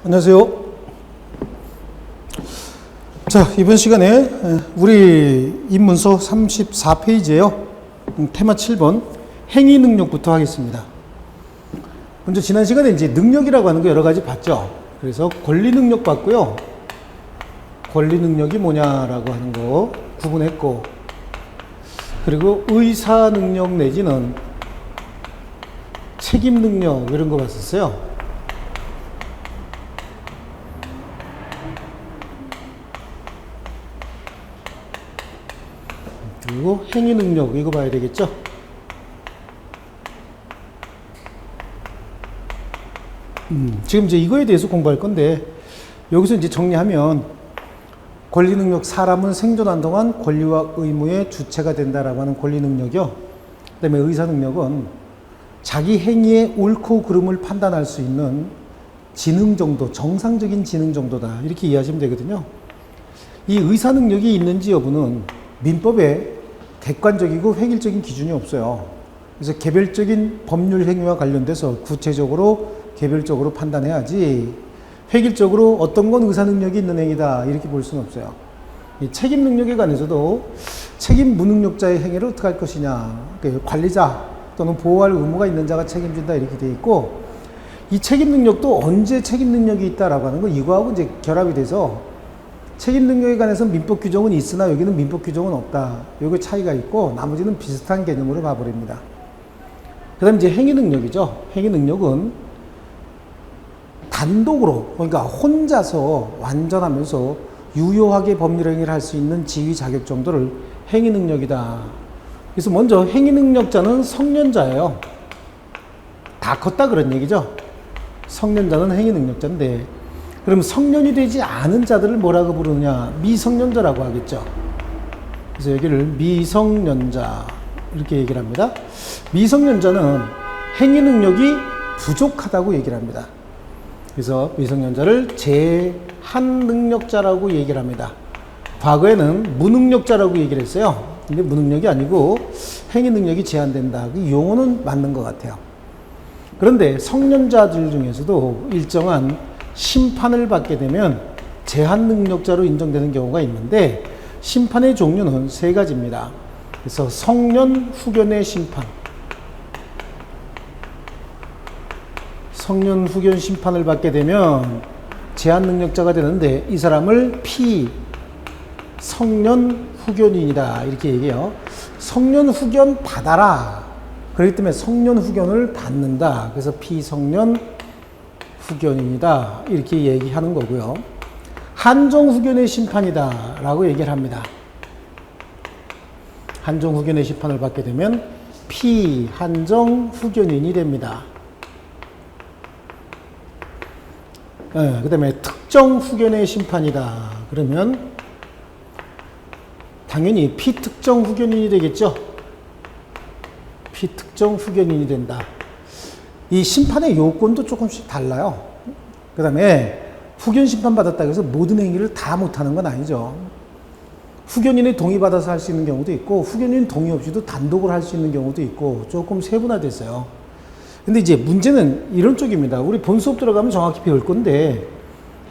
안녕하세요. 자, 이번 시간에 우리 입문서 34페이지에요. 테마 7번 행위 능력부터 하겠습니다. 먼저 지난 시간에 이제 능력이라고 하는 거 여러 가지 봤죠. 그래서 권리 능력 봤고요. 권리 능력이 뭐냐라고 하는 거 구분했고, 그리고 의사 능력 내지는 책임 능력 이런 거 봤었어요. 그리고 행위 능력 이거 봐야 되겠죠. 지금 이제 이거에 대해서 공부할 건데, 여기서 이제 정리하면 권리 능력, 사람은 생존한 동안 권리와 의무의 주체가 된다라고 하는 권리 능력이요. 그다음에 의사 능력은 자기 행위의 옳고 그름을 판단할 수 있는 지능 정도, 정상적인 지능 정도다, 이렇게 이해하시면 되거든요. 이 의사 능력이 있는지 여부는 민법에 객관적이고 획일적인 기준이 없어요. 그래서 개별적인 법률 행위와 관련돼서 구체적으로 개별적으로 판단해야지, 획일적으로 어떤 건 의사 능력이 있는 행위다 이렇게 볼 수는 없어요. 이 책임 능력에 관해서도 책임 무능력자의 행위를 어떻게 할 것이냐, 관리자 또는 보호할 의무가 있는 자가 책임진다 이렇게 돼 있고, 이 책임 능력도 언제 책임 능력이 있다라고 하는 건 이거하고 이제 결합이 돼서 책임 능력에 관해서 민법 규정은 있으나 여기는 민법 규정은 없다, 요게 차이가 있고 나머지는 비슷한 개념으로 봐버립니다. 그 다음에 이제 행위 능력이죠. 행위 능력은 단독으로, 그러니까 혼자서 완전하면서 유효하게 법률 행위를 할 수 있는 지위 자격 정도를 행위 능력이다. 그래서 먼저 행위 능력자는 성년자예요. 다 컸다 그런 얘기죠. 성년자는 행위 능력자인데, 그럼 성년이 되지 않은 자들을 뭐라고 부르느냐? 미성년자라고 하겠죠. 그래서 여기를 미성년자 이렇게 얘기를 합니다. 미성년자는 행위 능력이 부족하다고 얘기를 합니다. 그래서 미성년자를 제한 능력자라고 얘기를 합니다. 과거에는 무능력자라고 얘기를 했어요. 근데 무능력이 아니고 행위 능력이 제한된다. 그 용어는 맞는 것 같아요. 그런데 성년자들 중에서도 일정한 심판을 받게 되면 제한 능력자로 인정되는 경우가 있는데, 심판의 종류는 세 가지입니다. 그래서 성년 후견의 심판, 성년 후견 심판을 받게 되면 제한 능력자가 되는데, 이 사람을 성년 후견인이다 이렇게 얘기해요. 성년 후견 받아라, 그렇기 때문에 성년 후견을 받는다. 그래서 피성년 후견인이다 이렇게 얘기하는 거고요. 한정 후견의 심판이다 라고 얘기를 합니다. 한정 후견의 심판을 받게 되면 피한정 후견인이 됩니다. 그 다음에 특정 후견의 심판이다 그러면 당연히 피특정 후견인이 되겠죠. 피특정 후견인이 된다. 이 심판의 요건도 조금씩 달라요. 그 다음에 후견 심판 받았다고 해서 모든 행위를 다 못하는 건 아니죠. 후견인의 동의 받아서 할 수 있는 경우도 있고, 후견인 동의 없이도 단독으로 할 수 있는 경우도 있고, 조금 세분화됐어요. 근데 이제 문제는 이런 쪽입니다. 우리 본 수업 들어가면 정확히 배울 건데,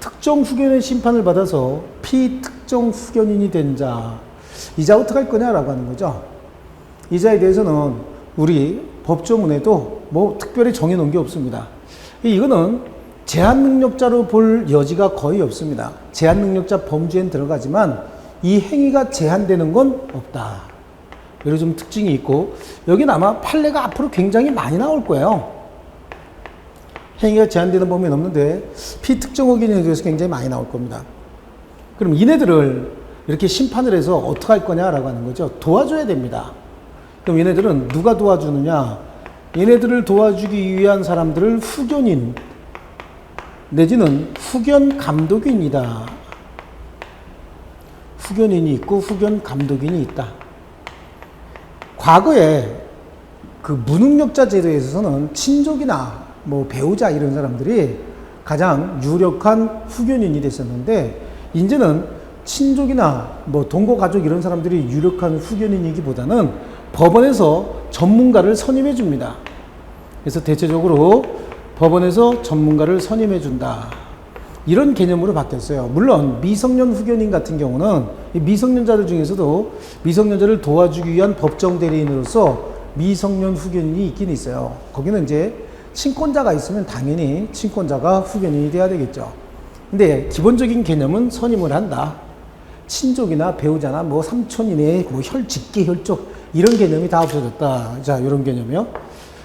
특정 후견의 심판을 받아서 피특정 후견인이 된 자, 이자 어떻게 할 거냐라고 하는 거죠. 이자에 대해서는 우리 법조문에도 뭐 특별히 정해놓은 게 없습니다. 이거는 제한 능력자로 볼 여지가 거의 없습니다. 제한 능력자 범주엔 들어가지만 이 행위가 제한되는 건 없다. 이런 좀 특징이 있고, 여기는 아마 판례가 앞으로 굉장히 많이 나올 거예요. 행위가 제한되는 범위는 없는데 피특정 후견인에 대해서 굉장히 많이 나올 겁니다. 그럼 얘네들을 이렇게 심판을 해서 어떻게 할 거냐라고 하는 거죠. 도와줘야 됩니다. 그럼 얘네들은 누가 도와주느냐? 얘네들을 도와주기 위한 사람들을 후견인 내지는 후견 감독인이다. 후견인이 있고 후견 감독인이 있다. 과거에 그 무능력자 제도에서는 친족이나 뭐 배우자 이런 사람들이 가장 유력한 후견인이 됐었는데, 이제는 친족이나 뭐 동거 가족 이런 사람들이 유력한 후견인이기보다는 법원에서 전문가를 선임해 줍니다. 그래서 대체적으로 법원에서 전문가를 선임해 준다. 이런 개념으로 바뀌었어요. 물론 미성년 후견인 같은 경우는 미성년자들 중에서도 미성년자를 도와주기 위한 법정 대리인으로서 미성년 후견인이 있긴 있어요. 거기는 이제 친권자가 있으면 당연히 친권자가 후견인이 돼야 되겠죠. 근데 기본적인 개념은 선임을 한다. 친족이나 배우자나 뭐 삼촌이네, 뭐 직계 혈족 이런 개념이 다 없어졌다. 자, 이런 개념이요.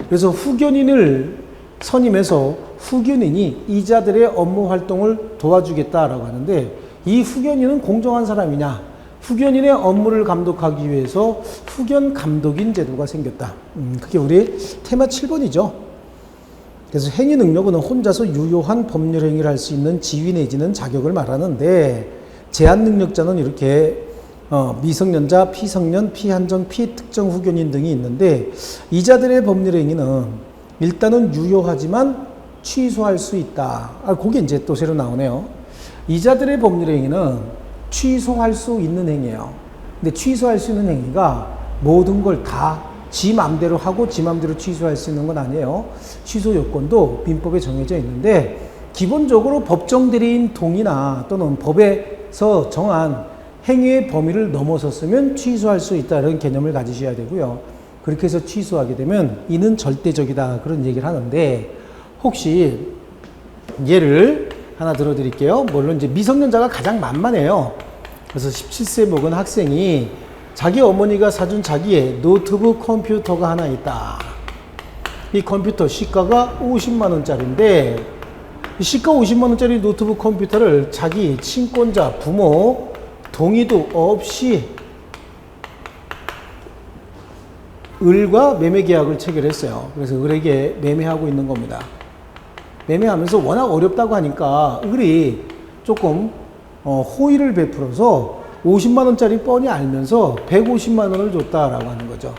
그래서 후견인을 선임해서 후견인이 이자들의 업무 활동을 도와주겠다라고 하는데, 이 후견인은 공정한 사람이냐? 후견인의 업무를 감독하기 위해서 후견 감독인 제도가 생겼다. 그게 우리 테마 7번이죠. 그래서 행위 능력은 혼자서 유효한 법률 행위를 할 수 있는 지위 내지는 자격을 말하는데, 제한 능력자는 이렇게 미성년자, 피성년, 피한정, 피특정 후견인 등이 있는데, 이자들의 법률 행위는 일단은 유효하지만 취소할 수 있다. 그게 이제 또 새로 나오네요. 이자들의 법률 행위는 취소할 수 있는 행위예요. 근데 취소할 수 있는 행위가 모든 걸 다 지 맘대로 하고 지 맘대로 취소할 수 있는 건 아니에요. 취소 요건도 민법에 정해져 있는데, 기본적으로 법정 대리인 동의나 또는 법에서 정한 행위의 범위를 넘어섰으면 취소할 수 있다. 이런 개념을 가지셔야 되고요. 그렇게 해서 취소하게 되면 이는 절대적이다. 그런 얘기를 하는데, 혹시 예를 하나 들어드릴게요. 물론 이제 미성년자가 가장 만만해요. 그래서 17세 먹은 학생이 자기 어머니가 사준 자기의 노트북 컴퓨터가 하나 있다. 이 컴퓨터 시가가 50만 원짜리인데, 이 시가 50만 원짜리 노트북 컴퓨터를 자기 친권자, 부모 동의도 없이 을과 매매 계약을 체결했어요. 그래서 을에게 매매하고 있는 겁니다. 매매하면서 워낙 어렵다고 하니까 을이 조금 호의를 베풀어서 50만 원짜리 뻔히 알면서 150만 원을 줬다라고 하는 거죠.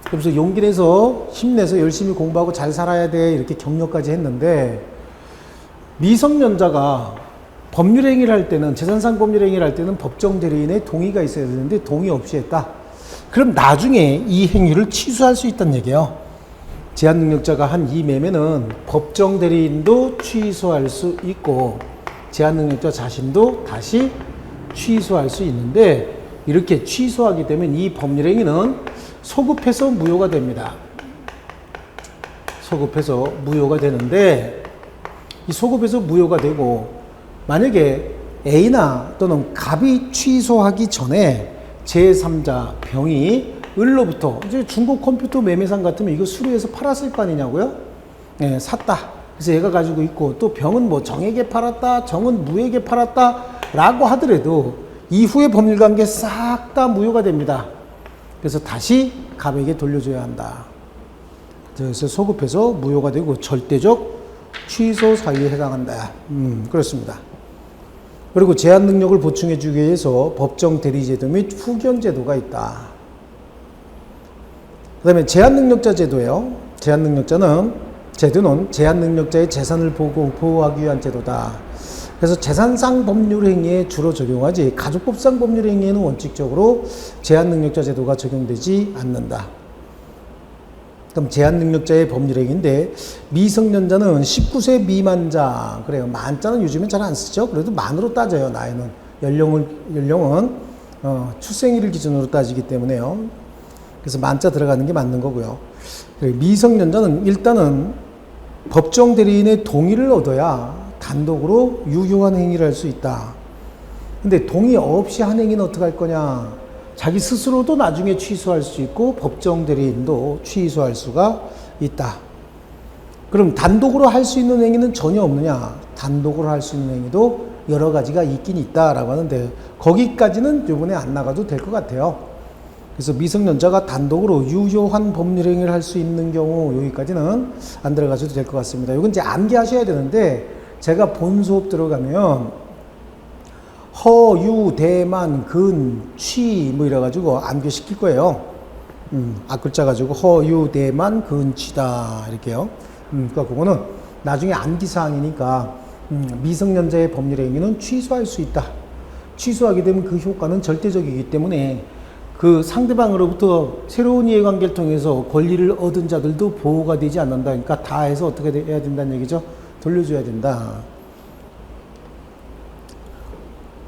그래서 용기 내서 힘내서 열심히 공부하고 잘 살아야 돼, 이렇게 격려까지 했는데, 미성년자가 법률 행위를 할 때는, 재산상 법률 행위를 할 때는 법정 대리인의 동의가 있어야 되는데 동의 없이 했다. 그럼 나중에 이 행위를 취소할 수 있다는 얘기예요. 제한 능력자가 한 이 매매는 법정 대리인도 취소할 수 있고 제한 능력자 자신도 다시 취소할 수 있는데, 이렇게 취소하게 되면 이 법률 행위는 소급해서 무효가 됩니다. 소급해서 무효가 되는데, 이 소급해서 무효가 되고, 만약에 A나 또는 갑이 취소하기 전에 제3자 병이 을로부터, 이제 중고 컴퓨터 매매상 같으면 이거 수리해서 팔았을 거 아니냐고요? 네, 샀다. 그래서 얘가 가지고 있고, 또 병은 뭐 정에게 팔았다, 정은 무에게 팔았다 라고 하더라도 이후의 법률관계 싹 다 무효가 됩니다. 그래서 다시 갑에게 돌려줘야 한다. 그래서 소급해서 무효가 되고 절대적 취소 사유에 해당한다. 그렇습니다. 그리고 제한 능력을 보충해 주기 위해서 법정 대리제도 및 후견제도가 있다. 그 다음에 제한 능력자 제도예요. 제한 능력자는 제도는 제한 능력자의 재산을 보호하기 위한 제도다. 그래서 재산상 법률 행위에 주로 적용하지 가족법상 법률 행위에는 원칙적으로 제한 능력자 제도가 적용되지 않는다. 그럼 제한 능력자의 법률 행위인데, 미성년자는 19세 미만자, 그래요. 만자는 요즘엔 잘 안 쓰죠. 그래도 만으로 따져요. 나이는 연령은 출생일을 기준으로 따지기 때문에요. 그래서 만자 들어가는 게 맞는 거고요. 미성년자는 일단은 법정 대리인의 동의를 얻어야 단독으로 유효한 행위를 할 수 있다. 근데 동의 없이 한 행위는 어떻게 할 거냐? 자기 스스로도 나중에 취소할 수 있고 법정 대리인도 취소할 수가 있다. 그럼 단독으로 할 수 있는 행위는 전혀 없느냐? 단독으로 할 수 있는 행위도 여러 가지가 있긴 있다라고 하는데, 거기까지는 이번에 안 나가도 될 것 같아요. 그래서 미성년자가 단독으로 유효한 법률 행위를 할 수 있는 경우, 여기까지는 안 들어가셔도 될 것 같습니다. 이건 이제 암기하셔야 되는데, 제가 본 수업 들어가면 허, 유, 대만, 근, 취 뭐 이래가지고 암기시킬 거예요. 앞글자 가지고 허, 유, 대만, 근, 취다 이렇게요. 그러니까 그거는 나중에 암기사항이니까 미성년자의 법률 행위는 취소할 수 있다. 취소하게 되면 그 효과는 절대적이기 때문에 그 상대방으로부터 새로운 이해관계를 통해서 권리를 얻은 자들도 보호가 되지 않는다. 그러니까 다 해서 어떻게 해야 된다는 얘기죠? 돌려줘야 된다.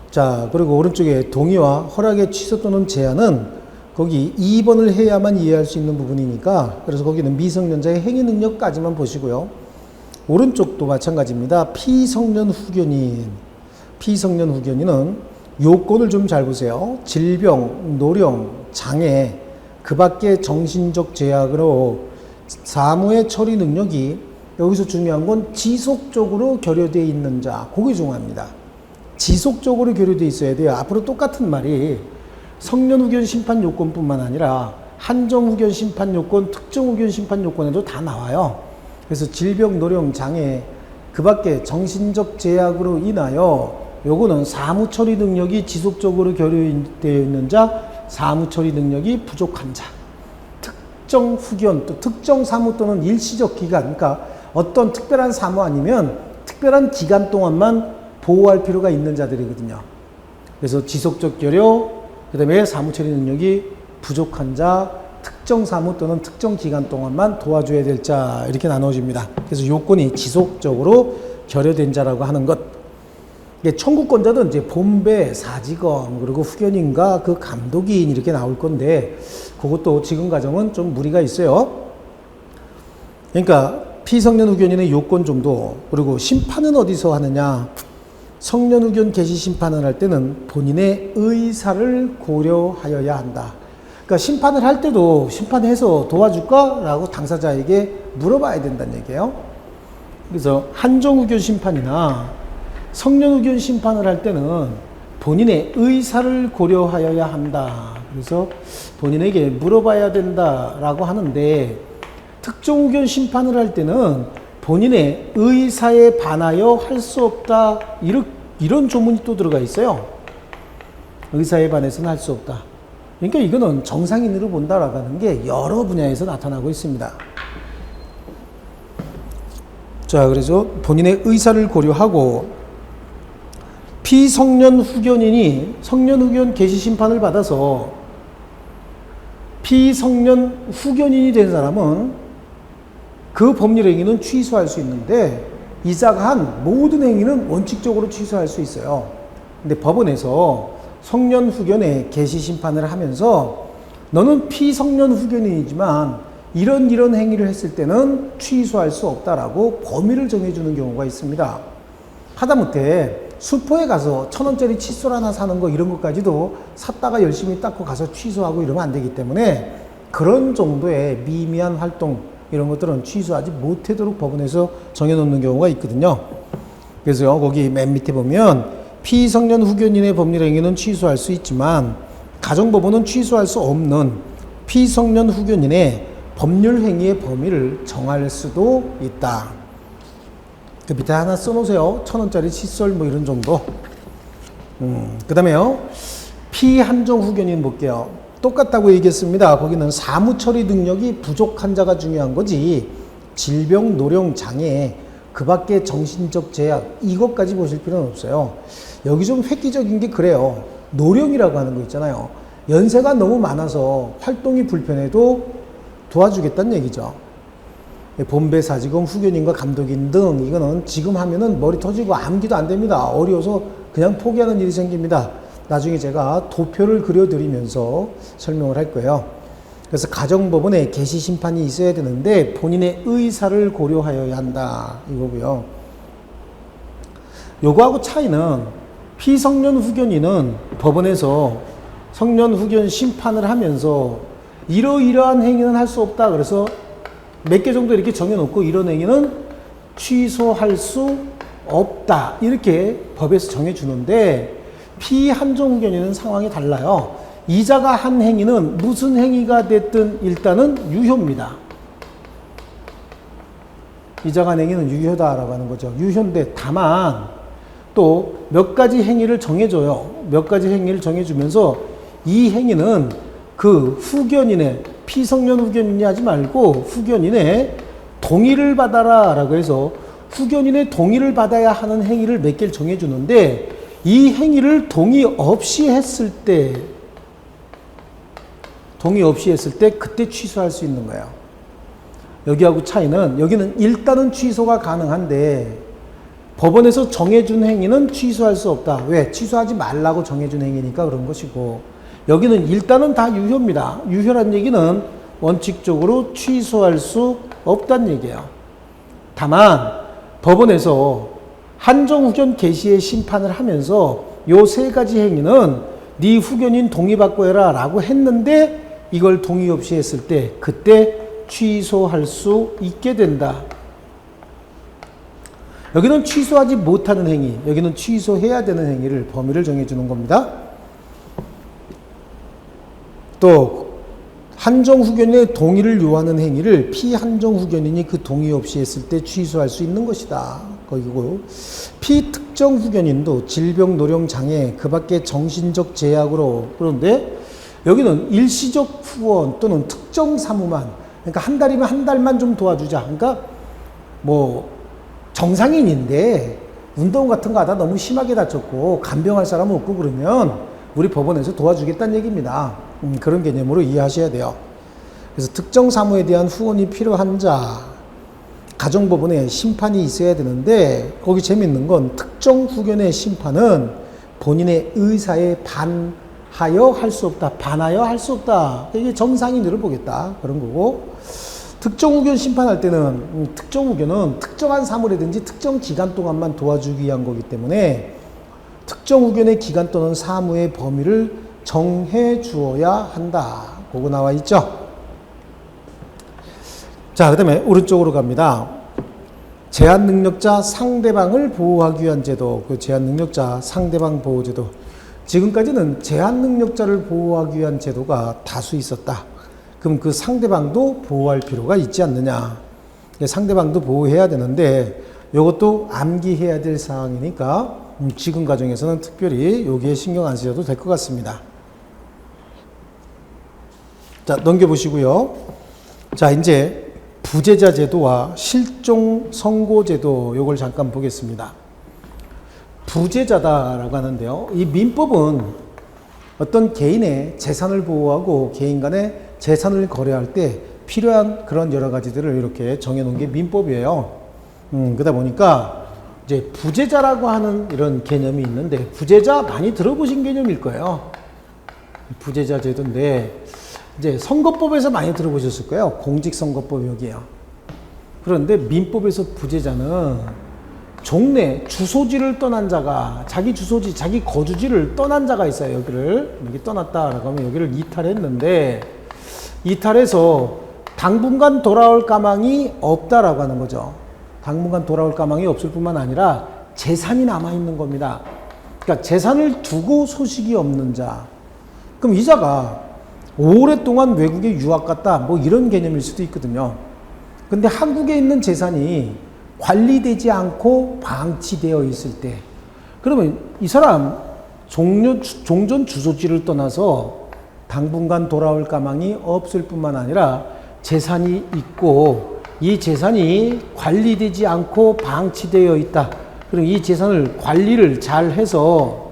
자, 그리고 오른쪽에 동의와 허락의 취소 또는 제한은 거기 2번을 해야만 이해할 수 있는 부분이니까 그래서 거기는 미성년자의 행위 능력까지만 보시고요. 오른쪽도 마찬가지입니다. 피성년 후견인. 피성년 후견인은 요건을 좀 잘 보세요. 질병, 노령, 장애, 그 밖의 정신적 제약으로 사무의 처리 능력이 여기서 중요한 건 지속적으로 결여되어 있는 자. 그게 중요합니다. 지속적으로 결여되어 있어야 돼요. 앞으로 똑같은 말이 성년 후견 심판 요건뿐만 아니라 한정 후견 심판 요건, 특정 후견 심판 요건에도 다 나와요. 그래서 질병, 노령, 장애, 그 밖에 정신적 제약으로 인하여 요거는 사무 처리 능력이 지속적으로 결여되어 있는 자, 사무 처리 능력이 부족한 자, 특정 후견, 또 특정 사무 또는 일시적 기간, 그러니까 어떤 특별한 사무 아니면 특별한 기간 동안만 보호할 필요가 있는 자들이거든요. 그래서 지속적 결여, 그 다음에 사무 처리 능력이 부족한 자, 특정 사무 또는 특정 기간 동안만 도와줘야 될 자, 이렇게 나눠집니다. 그래서 요건이 지속적으로 결여된 자라고 하는 것. 청구권자는 이제 본배, 사지검, 그리고 후견인과 그 감독인 이렇게 나올 건데, 그것도 지금 과정은 좀 무리가 있어요. 그러니까 피성년 후견인의 요건 정도, 그리고 심판은 어디서 하느냐? 성년 후견 개시 심판을 할 때는 본인의 의사를 고려하여야 한다. 그러니까 심판을 할 때도 심판해서 도와줄까? 라고 당사자에게 물어봐야 된다는 얘기예요. 그래서 한정 후견 심판이나 성년 후견 심판을 할 때는 본인의 의사를 고려하여야 한다. 그래서 본인에게 물어봐야 된다라고 하는데, 특정 후견 심판을 할 때는 본인의 의사에 반하여 할 수 없다. 이런 조문이 또 들어가 있어요. 의사에 반해서는 할 수 없다. 그러니까 이거는 정상인으로 본다라고 하는 게 여러 분야에서 나타나고 있습니다. 자, 그래서 본인의 의사를 고려하고 피성년 후견인이 성년 후견 개시 심판을 받아서 피성년 후견인이 된 사람은 그 법률 행위는 취소할 수 있는데 이자가 한 모든 행위는 원칙적으로 취소할 수 있어요. 근데 법원에서 성년 후견의 개시 심판을 하면서 너는 피성년 후견인이지만 이런 행위를 했을 때는 취소할 수 없다라고 범위를 정해주는 경우가 있습니다. 하다못해 슈퍼에 가서 1,000원짜리 칫솔 하나 사는 거 이런 것까지도 샀다가 열심히 닦고 가서 취소하고 이러면 안 되기 때문에 그런 정도의 미미한 활동 이런 것들은 취소하지 못하도록 법원에서 정해놓는 경우가 있거든요. 그래서 거기 맨 밑에 보면 피성년 후견인의 법률행위는 취소할 수 있지만 가정법원은 취소할 수 없는 피성년 후견인의 법률행위의 범위를 정할 수도 있다. 그 밑에 하나 써놓으세요. 1,000원짜리 칫솔 뭐 이런 정도. 그 다음에요. 피한정 후견인 볼게요. 똑같다고 얘기했습니다. 거기는 사무처리 능력이 부족한 자가 중요한 거지 질병, 노령, 장애, 그 밖에 정신적 제약 이것까지 보실 필요는 없어요. 여기 좀 획기적인 게 그래요. 노령이라고 하는 거 있잖아요. 연세가 너무 많아서 활동이 불편해도 도와주겠다는 얘기죠. 본배, 사지검, 후견인과 감독인 등 이거는 지금 하면은 머리 터지고 암기도 안 됩니다. 어려워서 그냥 포기하는 일이 생깁니다. 나중에 제가 도표를 그려드리면서 설명을 할 거예요. 그래서 가정법원에 개시 심판이 있어야 되는데 본인의 의사를 고려하여야 한다 이거고요. 요거하고 차이는 피성년 후견인은 법원에서 성년 후견 심판을 하면서 이러이러한 행위는 할 수 없다. 그래서 몇 개 정도 이렇게 정해놓고 이런 행위는 취소할 수 없다. 이렇게 법에서 정해주는데 피한정 후견인은 상황이 달라요. 이자가 한 행위는 무슨 행위가 됐든 일단은 유효입니다. 이자가 한 행위는 유효다라고 하는 거죠. 유효인데 다만 또 몇 가지 행위를 정해줘요. 몇 가지 행위를 정해주면서 이 행위는 그 후견인의 피성년 후견인이 하지 말고 후견인의 동의를 받아라 라고 해서 후견인의 동의를 받아야 하는 행위를 몇 개를 정해주는데 이 행위를 동의 없이 했을 때 동의 없이 했을 때 그때 취소할 수 있는 거예요. 여기하고 차이는 여기는 일단은 취소가 가능한데 법원에서 정해준 행위는 취소할 수 없다. 왜? 취소하지 말라고 정해준 행위니까 그런 것이고 여기는 일단은 다 유효입니다. 유효란 얘기는 원칙적으로 취소할 수 없다는 얘기예요. 다만 법원에서 한정후견 개시의 심판을 하면서 요 세 가지 행위는 네 후견인 동의받고 해라 라고 했는데 이걸 동의 없이 했을 때 그때 취소할 수 있게 된다. 여기는 취소하지 못하는 행위, 여기는 취소해야 되는 행위를 범위를 정해주는 겁니다. 또 한정후견인의 동의를 요하는 행위를 피한정후견인이 그 동의 없이 했을 때 취소할 수 있는 것이다. 거기고 피특정후견인도 질병, 노령, 장애, 그 밖에 정신적 제약으로 그런데 여기는 일시적 후원 또는 특정 사무만 그러니까 한 달이면 한 달만 좀 도와주자. 그러니까 뭐 정상인인데 운동 같은 거 하다 너무 심하게 다쳤고 간병할 사람 없고 그러면 우리 법원에서 도와주겠다는 얘기입니다. 그런 개념으로 이해하셔야 돼요. 그래서 특정 사무에 대한 후원이 필요한 자, 가정법원에 심판이 있어야 되는데 거기 재밌는 건 특정 후견의 심판은 본인의 의사에 반하여 할 수 없다. 반하여 할 수 없다. 이게 정상인들을 보겠다. 그런 거고 특정 후견 심판할 때는 특정 후견은 특정한 사무라든지 특정 기간 동안만 도와주기 위한 거기 때문에 특정 후견의 기간 또는 사무의 범위를 정해 주어야 한다. 그거 나와 있죠. 자, 그 다음에 오른쪽으로 갑니다. 제한 능력자 상대방을 보호하기 위한 제도, 그 제한 능력자 상대방 보호제도. 지금까지는 제한 능력자를 보호하기 위한 제도가 다수 있었다. 그럼 그 상대방도 보호할 필요가 있지 않느냐. 상대방도 보호해야 되는데 이것도 암기해야 될 사항이니까 지금 과정에서는 특별히 여기에 신경 안 쓰셔도 될 것 같습니다. 자, 넘겨보시고요. 자, 이제 부재자 제도와 실종 선고 제도 요걸 잠깐 보겠습니다. 부재자다라고 하는데요. 이 민법은 어떤 개인의 재산을 보호하고 개인 간의 재산을 거래할 때 필요한 그런 여러 가지들을 이렇게 정해놓은 게 민법이에요. 그러다 보니까 이제 부재자라고 하는 이런 개념이 있는데 부재자 많이 들어보신 개념일 거예요. 부재자 제도인데 이제 선거법에서 많이 들어보셨을 거예요. 공직선거법 여기에요. 그런데 민법에서 부재자는 종래 주소지를 떠난 자가 자기 주소지 자기 거주지를 떠난 자가 있어요. 여기 떠났다라고 하면 여기를 이탈했는데 이탈해서 당분간 돌아올 가망이 없다라고 하는 거죠. 당분간 돌아올 가망이 없을 뿐만 아니라 재산이 남아있는 겁니다. 그러니까 재산을 두고 소식이 없는 자. 그럼 이 자가 오랫동안 외국에 유학 갔다 뭐 이런 개념일 수도 있거든요. 근데 한국에 있는 재산이 관리되지 않고 방치되어 있을 때 그러면 이 사람 종전 주소지를 떠나서 당분간 돌아올 가망이 없을 뿐만 아니라 재산이 있고 이 재산이 관리되지 않고 방치되어 있다. 그럼 이 재산을 관리를 잘 해서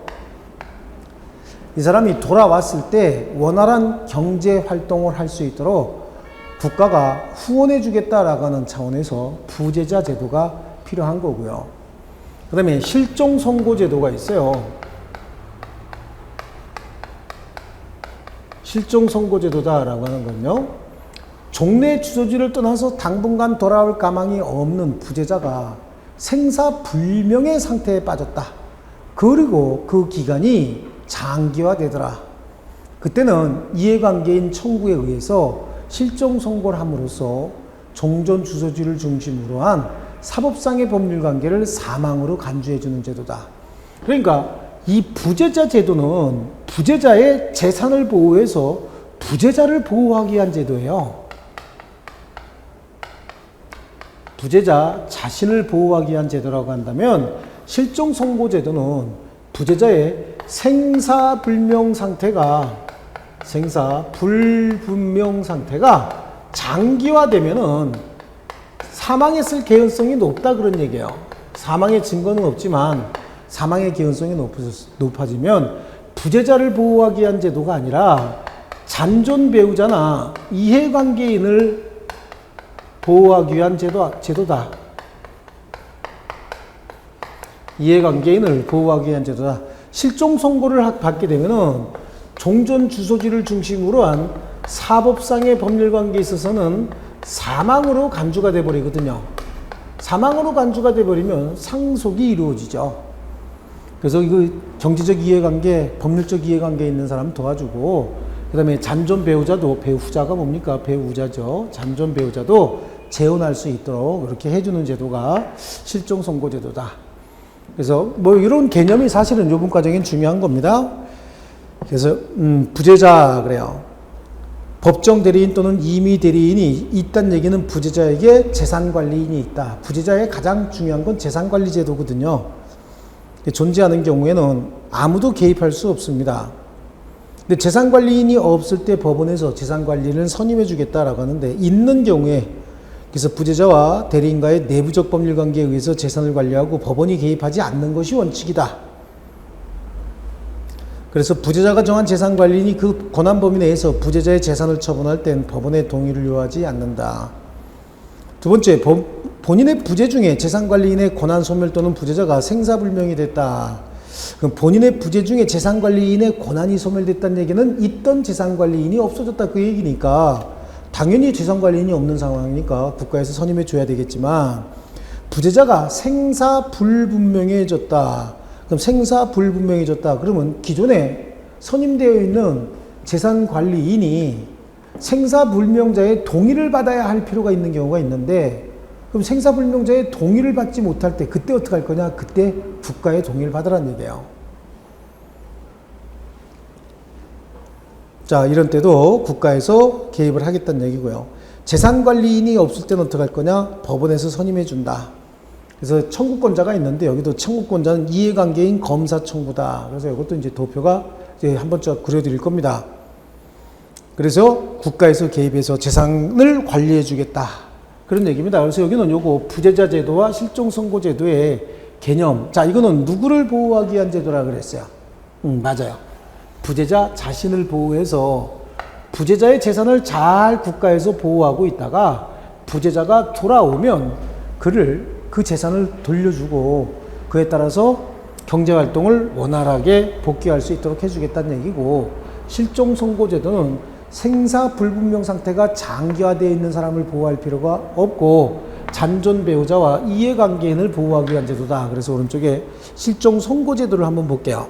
이 사람이 돌아왔을 때 원활한 경제 활동을 할 수 있도록 국가가 후원해 주겠다라고 하는 차원에서 부재자 제도가 필요한 거고요. 그 다음에 실종 선고 제도가 있어요. 실종 선고 제도다라고 하는 건요. 종래 주소지를 떠나서 당분간 돌아올 가망이 없는 부재자가 생사불명의 상태에 빠졌다. 그리고 그 기간이 장기화되더라. 그때는 이해관계인 청구에 의해서 실종 선고를 함으로써 종전 주소지를 중심으로 한 사법상의 법률관계를 사망으로 간주해주는 제도다. 그러니까 이 부재자 제도는 부재자의 재산을 보호해서 부재자를 보호하기 위한 제도예요. 부재자 자신을 보호하기 위한 제도라고 한다면 실종 선고 제도는 부재자의 생사불명 상태가 장기화되면은 사망했을 개연성이 높다 그런 얘기예요. 사망의 증거는 없지만 사망의 개연성이 높아지면 부재자를 보호하기 위한 제도가 아니라 잔존 배우자나 이해관계인을 보호하기 위한 제도다. 이해관계인을 보호하기 위한 제도다. 실종 선고를 받게 되면은 종전 주소지를 중심으로 한 사법상의 법률 관계에 있어서는 사망으로 간주가 돼 버리거든요. 사망으로 간주가 돼 버리면 상속이 이루어지죠. 그래서 이거 정치적 이해관계, 법률적 이해관계에 있는 사람 도와주고, 그 다음에 잔존 배우자도, 배우자가 뭡니까? 배우자죠. 잔존 배우자도 재혼할 수 있도록 이렇게 해주는 제도가 실종 선고 제도다. 그래서 뭐 이런 개념이 사실은 요번 과정엔 중요한 겁니다. 그래서 부재자 그래요. 법정 대리인 또는 임의 대리인이 있다는 얘기는 부재자에게 재산 관리인이 있다. 부재자의 가장 중요한 건 재산 관리 제도거든요. 존재하는 경우에는 아무도 개입할 수 없습니다. 근데 재산 관리인이 없을 때 법원에서 재산 관리를 선임해 주겠다라고 하는데, 있는 경우에 그래서 부재자와 대리인과의 내부적 법률 관계에 의해서 재산을 관리하고 법원이 개입하지 않는 것이 원칙이다. 그래서 부재자가 정한 재산 관리인이 그 권한 범위 내에서 부재자의 재산을 처분할 땐 법원의 동의를 요하지 않는다. 두 번째, 본인의 부재 중에 재산 관리인의 권한 소멸 또는 부재자가 생사불명이 됐다. 그럼 본인의 부재 중에 재산 관리인의 권한이 소멸됐다는 얘기는 있던 재산 관리인이 없어졌다 그 얘기니까 당연히 재산 관리인이 없는 상황이니까 국가에서 선임해 줘야 되겠지만, 부재자가 생사불분명해졌다. 그럼 생사불분명해졌다. 그러면 기존에 선임되어 있는 재산 관리인이 생사불명자의 동의를 받아야 할 필요가 있는 경우가 있는데, 그럼 생사불명자의 동의를 받지 못할 때 그때 어떻게 할 거냐? 그때 국가의 동의를 받으라는 얘기예요. 자, 이런 때도 국가에서 개입을 하겠다는 얘기고요. 재산관리인이 없을 때는 어떻게 할 거냐? 법원에서 선임해 준다. 그래서 청구권자가 있는데 여기도 청구권자는 이해관계인 검사 청구다. 그래서 이것도 이제 도표가 이제 한 번쯤 그려드릴 겁니다. 그래서 국가에서 개입해서 재산을 관리해 주겠다. 그런 얘기입니다. 그래서 여기는 요거 부재자 제도와 실종 선고 제도의 개념. 자, 이거는 누구를 보호하기 위한 제도라 그랬어요. 맞아요. 부재자 자신을 보호해서 부재자의 재산을 잘 국가에서 보호하고 있다가 부재자가 돌아오면 그 재산을 돌려주고 그에 따라서 경제활동을 원활하게 복귀할 수 있도록 해주겠다는 얘기고, 실종 선고 제도는 생사불분명 상태가 장기화되어 있는 사람을 보호할 필요가 없고 잔존 배우자와 이해관계인을 보호하기 위한 제도다. 그래서 오른쪽에 실종 선고 제도를 한번 볼게요.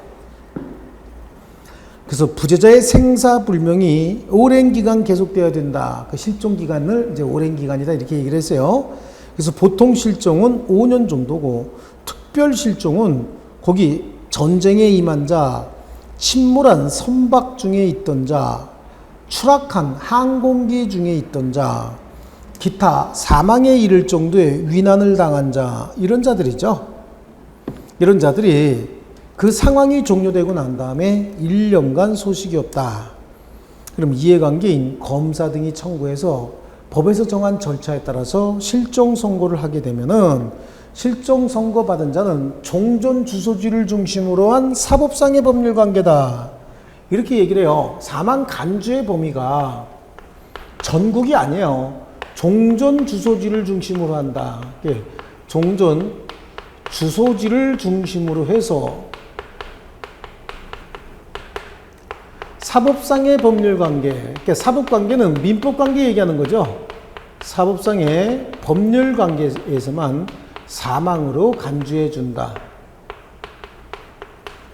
그래서 부재자의 생사불명이 오랜 기간 계속되어야 된다. 그 실종 기간을 이제 오랜 기간이다 이렇게 얘기를 했어요. 그래서 보통 실종은 5년 정도고, 특별 실종은 거기 전쟁에 임한 자, 침몰한 선박 중에 있던 자, 추락한 항공기 중에 있던 자, 기타 사망에 이를 정도의 위난을 당한 자, 이런 자들이죠. 이런 자들이 그 상황이 종료되고 난 다음에 1년간 소식이 없다. 그럼 이해관계인 검사 등이 청구해서 법에서 정한 절차에 따라서 실종 선고를 하게 되면은, 실종 선고 받은 자는 종전 주소지를 중심으로 한 사법상의 법률 관계다. 이렇게 얘기를 해요. 사망 간주의 범위가 전국이 아니에요. 종전 주소지를 중심으로 한다. 종전 주소지를 중심으로 해서 사법상의 법률 관계, 그러니까 사법관계는 민법관계 얘기하는 거죠. 사법상의 법률 관계에서만 사망으로 간주해 준다.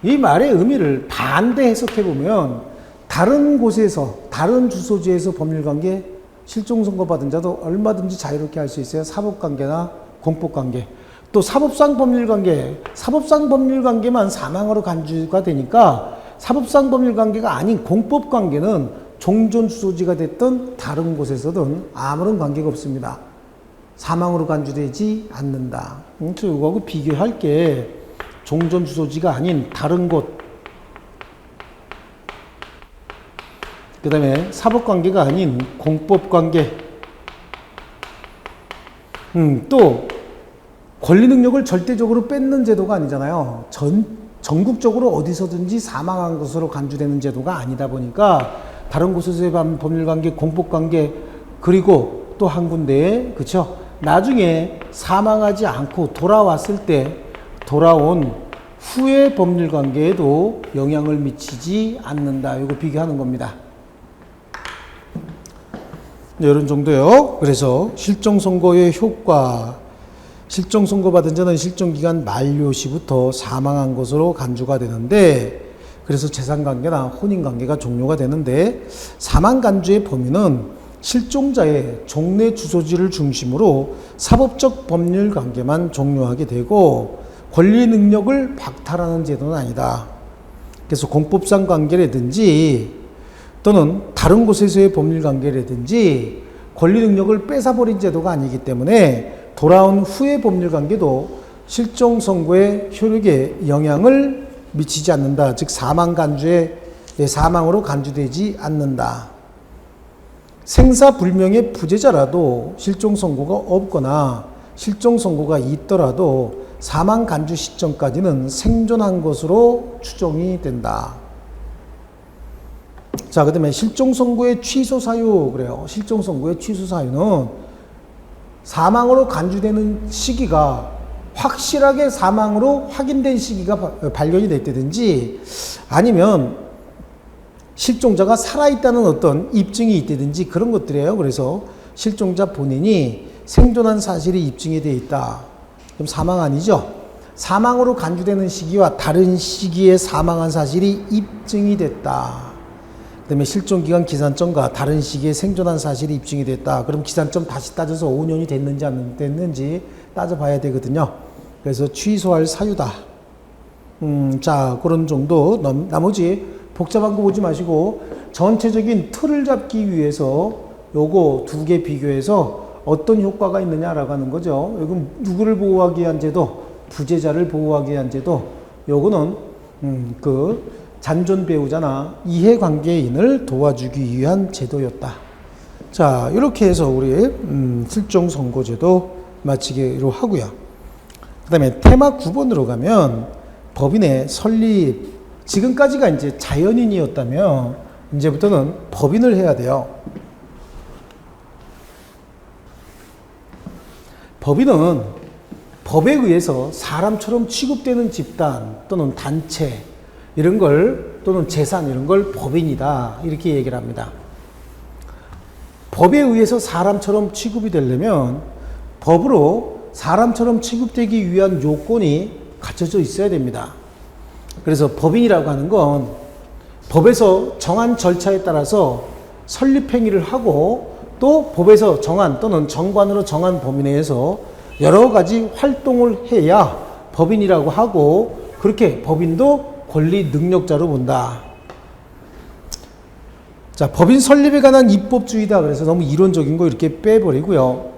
이 말의 의미를 반대 해석해 보면, 다른 곳에서, 다른 주소지에서 법률 관계, 실종 선고 받은 자도 얼마든지 자유롭게 할 수 있어요. 사법관계나 공법관계. 또 사법상 법률 관계, 사법상 법률 관계만 사망으로 간주가 되니까 사법상 법률 관계가 아닌 공법 관계는 종전 주소지가 됐든 다른 곳에서든 아무런 관계가 없습니다. 사망으로 간주되지 않는다. 이거하고 비교할 게 종전 주소지가 아닌 다른 곳, 그 다음에 사법 관계가 아닌 공법 관계, 또 권리 능력을 절대적으로 뺏는 제도가 아니잖아요. 전국적으로 어디서든지 사망한 것으로 간주되는 제도가 아니다 보니까 다른 곳에서의 법률관계, 공법관계, 그리고 또 한 군데, 그쵸? 나중에 사망하지 않고 돌아왔을 때 돌아온 후의 법률관계에도 영향을 미치지 않는다. 이거 비교하는 겁니다. 이런 정도요. 그래서 실정선고의 효과, 실정선고 받은 자는 실정기간 만료 시부터 사망한 것으로 간주가 되는데, 그래서 재산관계나 혼인관계가 종료가 되는데, 사망간주의 범위는 실종자의 종래 주소지를 중심으로 사법적 법률관계만 종료하게 되고 권리 능력을 박탈하는 제도는 아니다. 그래서 공법상 관계라든지 또는 다른 곳에서의 법률관계라든지 권리 능력을 뺏어버린 제도가 아니기 때문에 돌아온 후의 법률관계도 실종선고의 효력에 영향을 미치지 않는다. 즉 사망간주의 사망으로 간주되지 않는다. 생사불명의 부재자라도 실종선고가 없거나 실종선고가 있더라도 사망간주 시점까지는 생존한 것으로 추정이 된다. 자, 그 다음에 실종선고의 취소사유, 그래요. 실종선고의 취소사유는 사망으로 간주되는 시기가 확실하게 사망으로 확인된 시기가 발견이 됐다든지 아니면 실종자가 살아있다는 어떤 입증이 있다든지 그런 것들이에요. 그래서 실종자 본인이 생존한 사실이 입증이 되어 있다. 그럼 사망 아니죠? 사망으로 간주되는 시기와 다른 시기에 사망한 사실이 입증이 됐다. 그 다음에 실종기간 기산점과 다른 시기에 생존한 사실이 입증이 됐다. 그럼 기산점 다시 따져서 5년이 됐는지 안 됐는지 따져봐야 되거든요. 그래서 취소할 사유다. 자, 그런 정도. 나머지 복잡한 거 보지 마시고 전체적인 틀을 잡기 위해서 요거 두 개 비교해서 어떤 효과가 있느냐라고 하는 거죠. 이건 누구를 보호하기 위한 제도, 부재자를 보호하기 위한 제도. 요거는 그 잔존 배우자나 이해관계인을 도와주기 위한 제도였다. 자, 이렇게 해서 우리 실종선고제도 마치기로 하고요. 그 다음에 테마 9번으로 가면 법인의 설립, 지금까지가 이제 자연인이었다면 이제부터는 법인을 해야 돼요. 법인은 법에 의해서 사람처럼 취급되는 집단 또는 단체 이런 걸 또는 재산 이런 걸 법인이다 이렇게 얘기를 합니다. 법에 의해서 사람처럼 취급이 되려면 법으로 사람처럼 취급되기 위한 요건이 갖춰져 있어야 됩니다. 그래서 법인이라고 하는 건 법에서 정한 절차에 따라서 설립행위를 하고 또 법에서 정한 또는 정관으로 정한 범위 내에서 여러 가지 활동을 해야 법인이라고 하고 그렇게 법인도 권리 능력자로 본다. 자, 법인 설립에 관한 입법주의다. 그래서 너무 이론적인 거 이렇게 빼버리고요.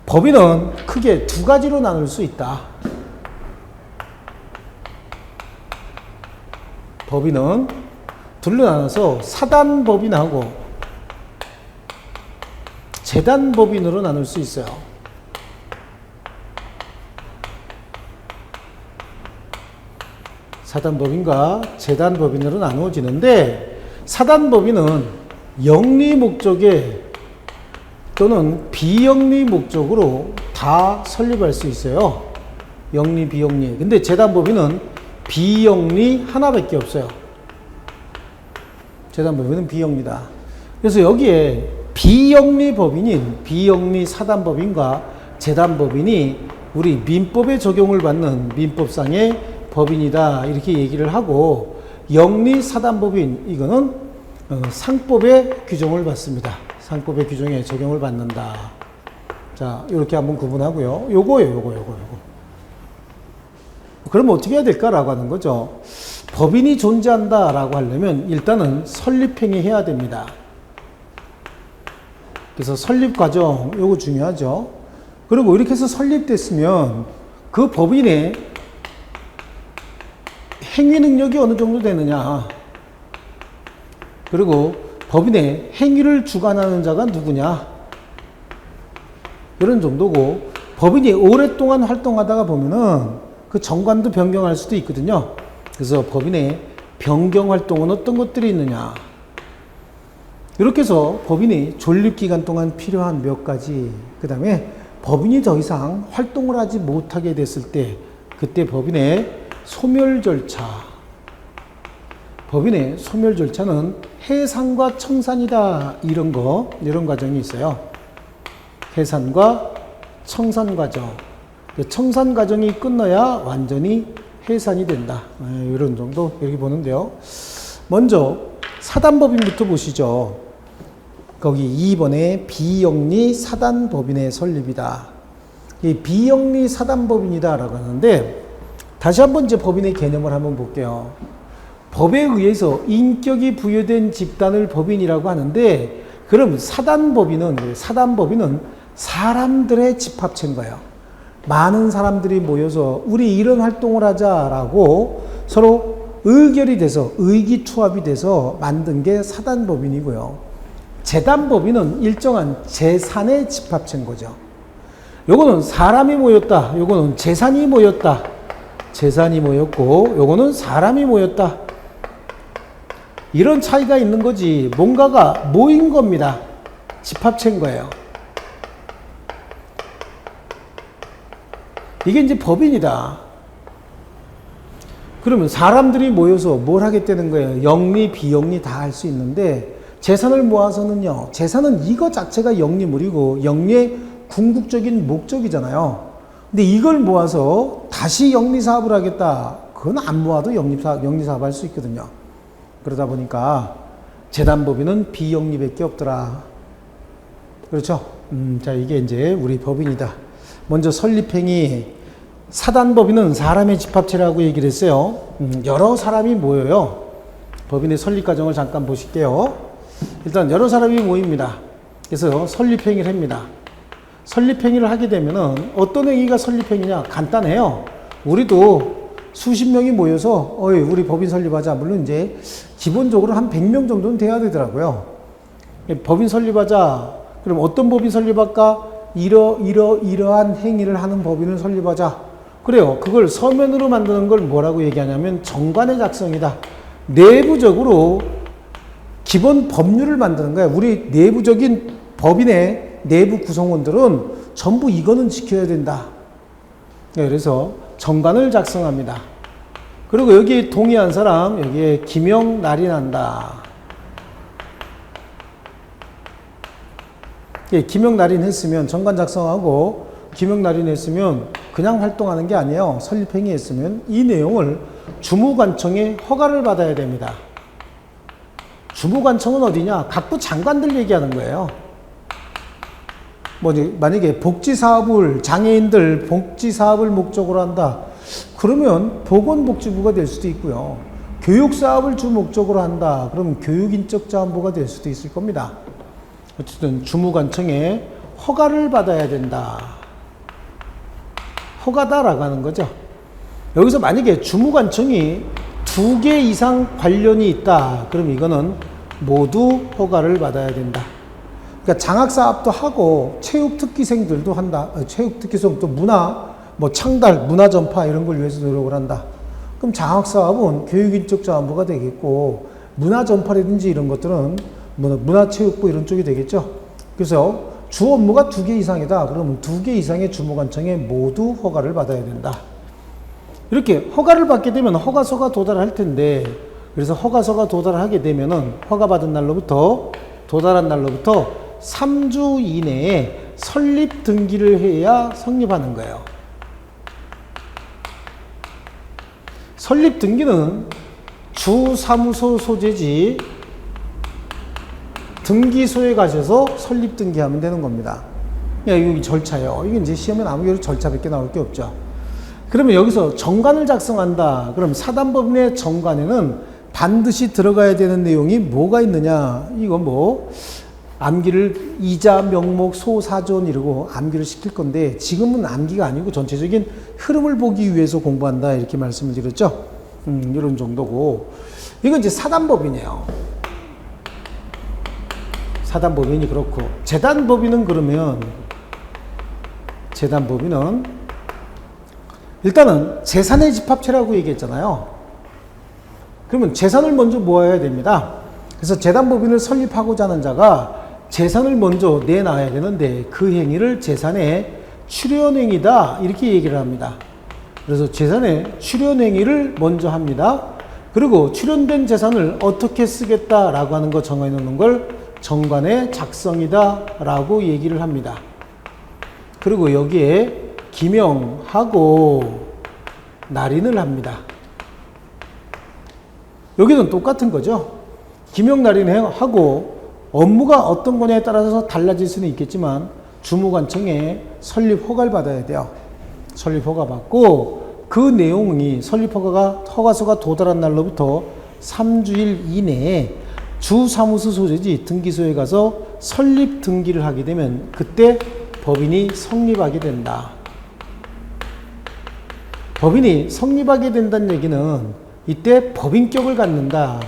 법인은 크게 두 가지로 나눌 수 있다. 법인은 둘로 나눠서 사단법인하고 재단법인으로 나눌 수 있어요. 사단법인과 재단법인으로 나누어지는데 사단법인은 영리 목적에 또는 비영리 목적으로 다 설립할 수 있어요. 영리, 비영리. 근데 재단법인은 비영리 하나밖에 없어요. 재단법인은 비영리다. 그래서 여기에 비영리 법인인 비영리 사단법인과 재단법인이 우리 민법에 적용을 받는 민법상의 법인이다 이렇게 얘기를 하고 영리 사단법인 이거는 상법의 규정을 받습니다. 상법의 규정에 적용을 받는다. 자, 이렇게 한번 구분하고요. 요거. 그러면 어떻게 해야 될까라고 하는 거죠. 법인이 존재한다라고 하려면 일단은 설립행위 해야 됩니다. 그래서 설립 과정 요거 중요하죠. 그리고 이렇게 해서 설립됐으면 그 법인의 행위 능력이 어느 정도 되느냐. 그리고 법인의 행위를 주관하는 자가 누구냐. 이런 정도고 법인이 오랫동안 활동하다가 보면은 그 정관도 변경할 수도 있거든요. 그래서 법인의 변경 활동은 어떤 것들이 있느냐. 이렇게 해서 법인이 존립기간 동안 필요한 몇 가지, 그 다음에 법인이 더 이상 활동을 하지 못하게 됐을 때, 그때 법인의 소멸 절차. 법인의 소멸 절차는 해산과 청산이다. 이런 과정이 있어요. 해산과 청산 과정. 청산 과정이 끝나야 완전히 해산이 된다. 이런 정도 이렇게 보는데요. 먼저 사단법인부터 보시죠. 거기 2번에 비영리 사단법인의 설립이다. 이 비영리 사단법인이다라고 하는데, 다시 한번 이제 법인의 개념을 한번 볼게요. 법에 의해서 인격이 부여된 집단을 법인이라고 하는데, 그럼 사단법인은 사람들의 집합체인 거예요. 많은 사람들이 모여서 우리 이런 활동을 하자라고 서로 의결이 돼서 의기투합이 돼서 만든 게 사단법인이고요. 재단법인은 일정한 재산의 집합체인 거죠. 요거는 사람이 모였다. 요거는 재산이 모였다. 재산이 모였고, 요거는 사람이 모였다. 이런 차이가 있는 거지. 뭔가가 모인 겁니다. 집합체인 거예요. 이게 이제 법인이다. 그러면 사람들이 모여서 뭘 하겠다는 거예요? 영리, 비영리 다 할 수 있는데, 재산을 모아서는요, 재산은 이거 자체가 영리물이고 영리의 궁극적인 목적이잖아요. 근데 이걸 모아서 다시 영리사업을 하겠다. 그건 안 모아도 영리사업 할 수 있거든요. 그러다 보니까 재단법인은 비영리밖에 없더라. 그렇죠? 자, 이게 이제 우리 법인이다. 먼저 설립행위. 사단법인은 사람의 집합체라고 얘기를 했어요. 여러 사람이 모여요. 법인의 설립 과정을 잠깐 보실게요. 일단 여러 사람이 모입니다. 그래서 설립행위를 합니다. 설립행위를 하게 되면은 어떤 행위가 설립행위냐? 간단해요. 우리도 수십 명이 모여서 우리 법인 설립하자. 물론 이제 기본적으로 한 100명 정도는 돼야 되더라고요. 법인 설립하자. 그럼 어떤 법인 설립할까? 이러한 행위를 하는 법인을 설립하자. 그래요. 그걸 서면으로 만드는 걸 뭐라고 얘기하냐면 정관의 작성이다. 내부적으로 기본 법률을 만드는 거야. 우리 내부적인 법인의 내부 구성원들은 전부 이거는 지켜야 된다. 그래서 정관을 작성합니다. 그리고 여기 동의한 사람, 여기에 기명 날인한다. 기명 날인했으면, 정관 작성하고 기명 날인했으면 그냥 활동하는 게 아니에요. 설립행위 했으면 이 내용을 주무관청에 허가를 받아야 됩니다. 주무관청은 어디냐? 각부 장관들 얘기하는 거예요. 만약에 복지사업을, 장애인들 복지사업을 목적으로 한다. 그러면 보건복지부가 될 수도 있고요. 교육사업을 주 목적으로 한다. 그러면 교육인적자원부가 될 수도 있을 겁니다. 어쨌든 주무관청에 허가를 받아야 된다. 허가다라고 하는 거죠. 여기서 만약에 주무관청이 2개 이상 관련이 있다. 그럼 이거는 모두 허가를 받아야 된다. 그러니까 장학사업도 하고 체육특기생들도 한다. 체육특기생도 문화, 창달, 문화전파 이런 걸 위해서 노력을 한다. 그럼 장학사업은 교육인적자원부가 되겠고, 문화전파라든지 이런 것들은 문화체육부 이런 쪽이 되겠죠. 그래서 주 업무가 2개 이상이다. 그러면 2개 이상의 주무관청에 모두 허가를 받아야 된다. 이렇게 허가를 받게 되면 허가서가 도달할 텐데, 그래서 허가서가 도달하게 되면은 허가받은 날로부터, 도달한 날로부터 3주 이내에 설립 등기를 해야 성립하는 거예요. 설립 등기는 주사무소 소재지 등기소에 가셔서 설립 등기하면 되는 겁니다. 이거 절차예요. 이게 이제 시험에 아무래도 절차밖에 나올 게 없죠. 그러면 여기서 정관을 작성한다. 그럼 사단법인의 정관에는 반드시 들어가야 되는 내용이 뭐가 있느냐? 이거 암기를 이자, 명목, 소, 사존 이러고 암기를 시킬 건데, 지금은 암기가 아니고 전체적인 흐름을 보기 위해서 공부한다. 이렇게 말씀을 드렸죠. 이런 정도고. 이건 이제 사단법인이에요. 사단법인이 그렇고, 재단법인은 그러면, 재단법인은 일단은 재산의 집합체라고 얘기했잖아요. 그러면 재산을 먼저 모아야 됩니다. 그래서 재단법인을 설립하고자 하는 자가 재산을 먼저 내놔야 되는데 그 행위를 재산의 출현행위다 이렇게 얘기를 합니다. 그래서 재산의 출현행위를 먼저 합니다. 그리고 출현된 재산을 어떻게 쓰겠다라고 하는 거 정해 놓는 걸 정관의 작성이다 라고 얘기를 합니다. 그리고 여기에 기명하고 날인을 합니다. 여기는 똑같은 거죠. 기명 날인하고 업무가 어떤 거냐에 따라서 달라질 수는 있겠지만 주무관청에 설립 허가를 받아야 돼요. 설립 허가 받고 그 내용이 설립 허가서가 도달한 날로부터 3주일 이내에 주사무소 소재지 등기소에 가서 설립 등기를 하게 되면 그때 법인이 성립하게 된다. 법인이 성립하게 된다는 얘기는 이때 법인격을 갖는다.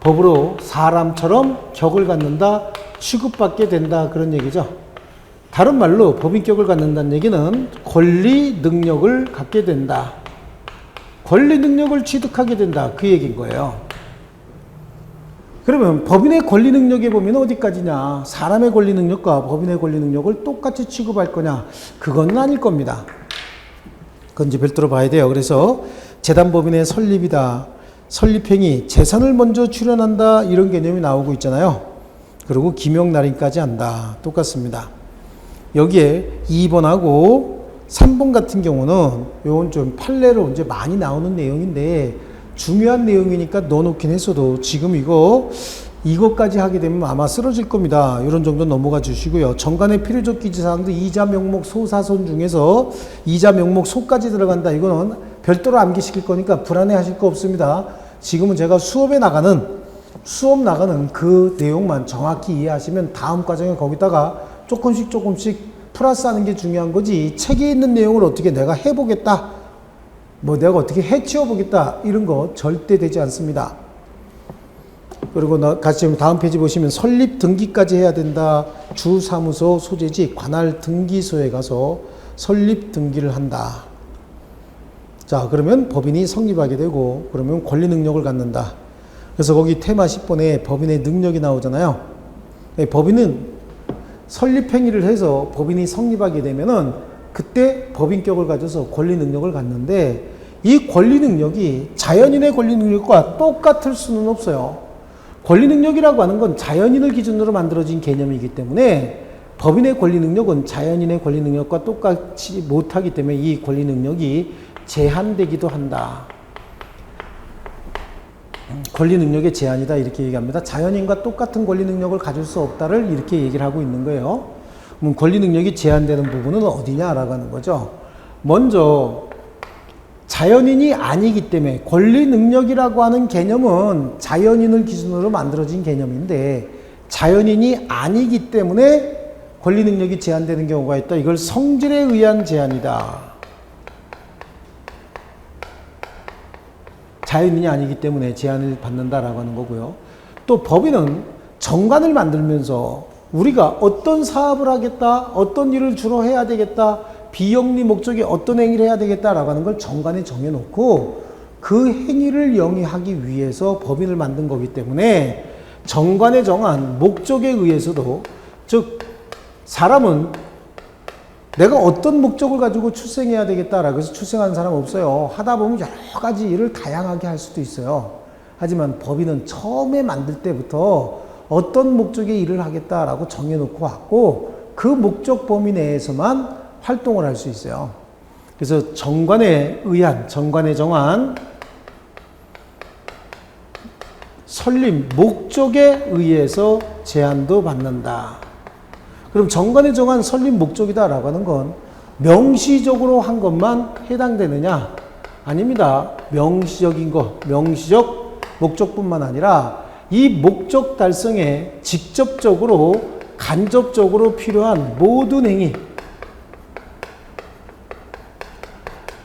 법으로 사람처럼 격을 갖는다. 취급받게 된다. 그런 얘기죠. 다른 말로 법인격을 갖는다는 얘기는 권리 능력을 갖게 된다. 권리 능력을 취득하게 된다. 그 얘기인 거예요. 그러면 법인의 권리 능력에 보면 어디까지냐? 사람의 권리 능력과 법인의 권리 능력을 똑같이 취급할 거냐? 그건 아닐 겁니다. 그건 이제 별도로 봐야 돼요. 그래서 재단법인의 설립이다. 설립행위, 재산을 먼저 출현한다. 이런 개념이 나오고 있잖아요. 그리고 기명날인까지 한다. 똑같습니다. 여기에 2번하고 3번 같은 경우는 요건 좀 판례로 이제 많이 나오는 내용인데 중요한 내용이니까 넣어놓긴 했어도 지금 이것까지 하게 되면 아마 쓰러질 겁니다. 이런 정도 넘어가 주시고요. 정관의 필요적 기지사항도 이자 명목 소사손 중에서 이자 명목 소까지 들어간다. 이거는 별도로 암기시킬 거니까 불안해 하실 거 없습니다. 지금은 제가 수업 나가는 그 내용만 정확히 이해하시면 다음 과정에 거기다가 조금씩 플러스하는 게 중요한 거지 책에 있는 내용을 어떻게 내가 해보겠다 내가 어떻게 해치워보겠다 이런 거 절대 되지 않습니다. 그리고 같이 다음 페이지 보시면 설립 등기까지 해야 된다. 주사무소 소재지 관할 등기소에 가서 설립 등기를 한다. 자, 그러면 법인이 성립하게 되고 그러면 권리 능력을 갖는다. 그래서 거기 테마 10번에 법인의 능력이 나오잖아요. 법인은 설립 행위를 해서 법인이 성립하게 되면은 그때 법인격을 가져서 권리 능력을 갖는데 이 권리 능력이 자연인의 권리 능력과 똑같을 수는 없어요. 권리 능력이라고 하는 건 자연인을 기준으로 만들어진 개념이기 때문에 법인의 권리 능력은 자연인의 권리 능력과 똑같이 못하기 때문에 이 권리 능력이 제한되기도 한다. 권리 능력의 제한이다 이렇게 얘기합니다. 자연인과 똑같은 권리 능력을 가질 수 없다를 이렇게 얘기를 하고 있는 거예요. 그럼 권리 능력이 제한되는 부분은 어디냐라고 하는 거죠. 먼저 자연인이 아니기 때문에 권리 능력이라고 하는 개념은 자연인을 기준으로 만들어진 개념인데 자연인이 아니기 때문에 권리 능력이 제한되는 경우가 있다. 이걸 성질에 의한 제한이다. 자연인이 아니기 때문에 제한을 받는다라고 하는 거고요. 또 법인은 정관을 만들면서 우리가 어떤 사업을 하겠다, 어떤 일을 주로 해야 되겠다, 비영리 목적이 어떤 행위를 해야 되겠다라고 하는 걸 정관에 정해놓고 그 행위를 영위하기 위해서 법인을 만든 거기 때문에 정관에 정한 목적에 의해서도 즉 사람은 내가 어떤 목적을 가지고 출생해야 되겠다라고 해서 출생하는 사람 없어요. 하다 보면 여러 가지 일을 다양하게 할 수도 있어요. 하지만 법인은 처음에 만들 때부터 어떤 목적의 일을 하겠다라고 정해놓고 왔고 그 목적 범위 내에서만 활동을 할 수 있어요. 그래서 정관에 정한 설립 목적에 의해서 제한도 받는다. 그럼 정관에 정한 설립 목적이다라고 하는 건 명시적으로 한 것만 해당되느냐? 아닙니다. 명시적인 거, 명시적 목적뿐만 아니라 이 목적 달성에 직접적으로, 간접적으로 필요한 모든 행위,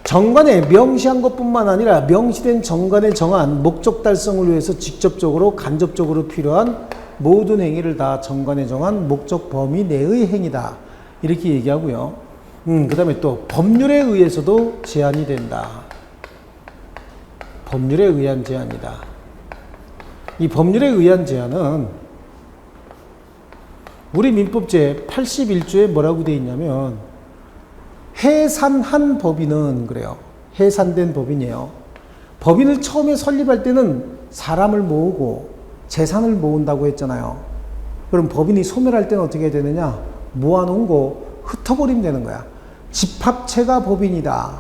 정관에 명시한 것뿐만 아니라 명시된 정관에 정한 목적 달성을 위해서 직접적으로, 간접적으로 필요한 모든 행위를 다 정관에 정한 목적 범위 내의 행위다. 이렇게 얘기하고요. 그 다음에 또 법률에 의해서도 제한이 된다. 법률에 의한 제한이다. 이 법률에 의한 제한은 우리 민법 제 81조에 뭐라고 되어 있냐면 해산한 법인은 그래요. 해산된 법인이에요. 법인을 처음에 설립할 때는 사람을 모으고 재산을 모은다고 했잖아요. 그럼 법인이 소멸할 때는 어떻게 되느냐? 모아놓은 거 흩어버리면 되는 거야. 집합체가 법인이다.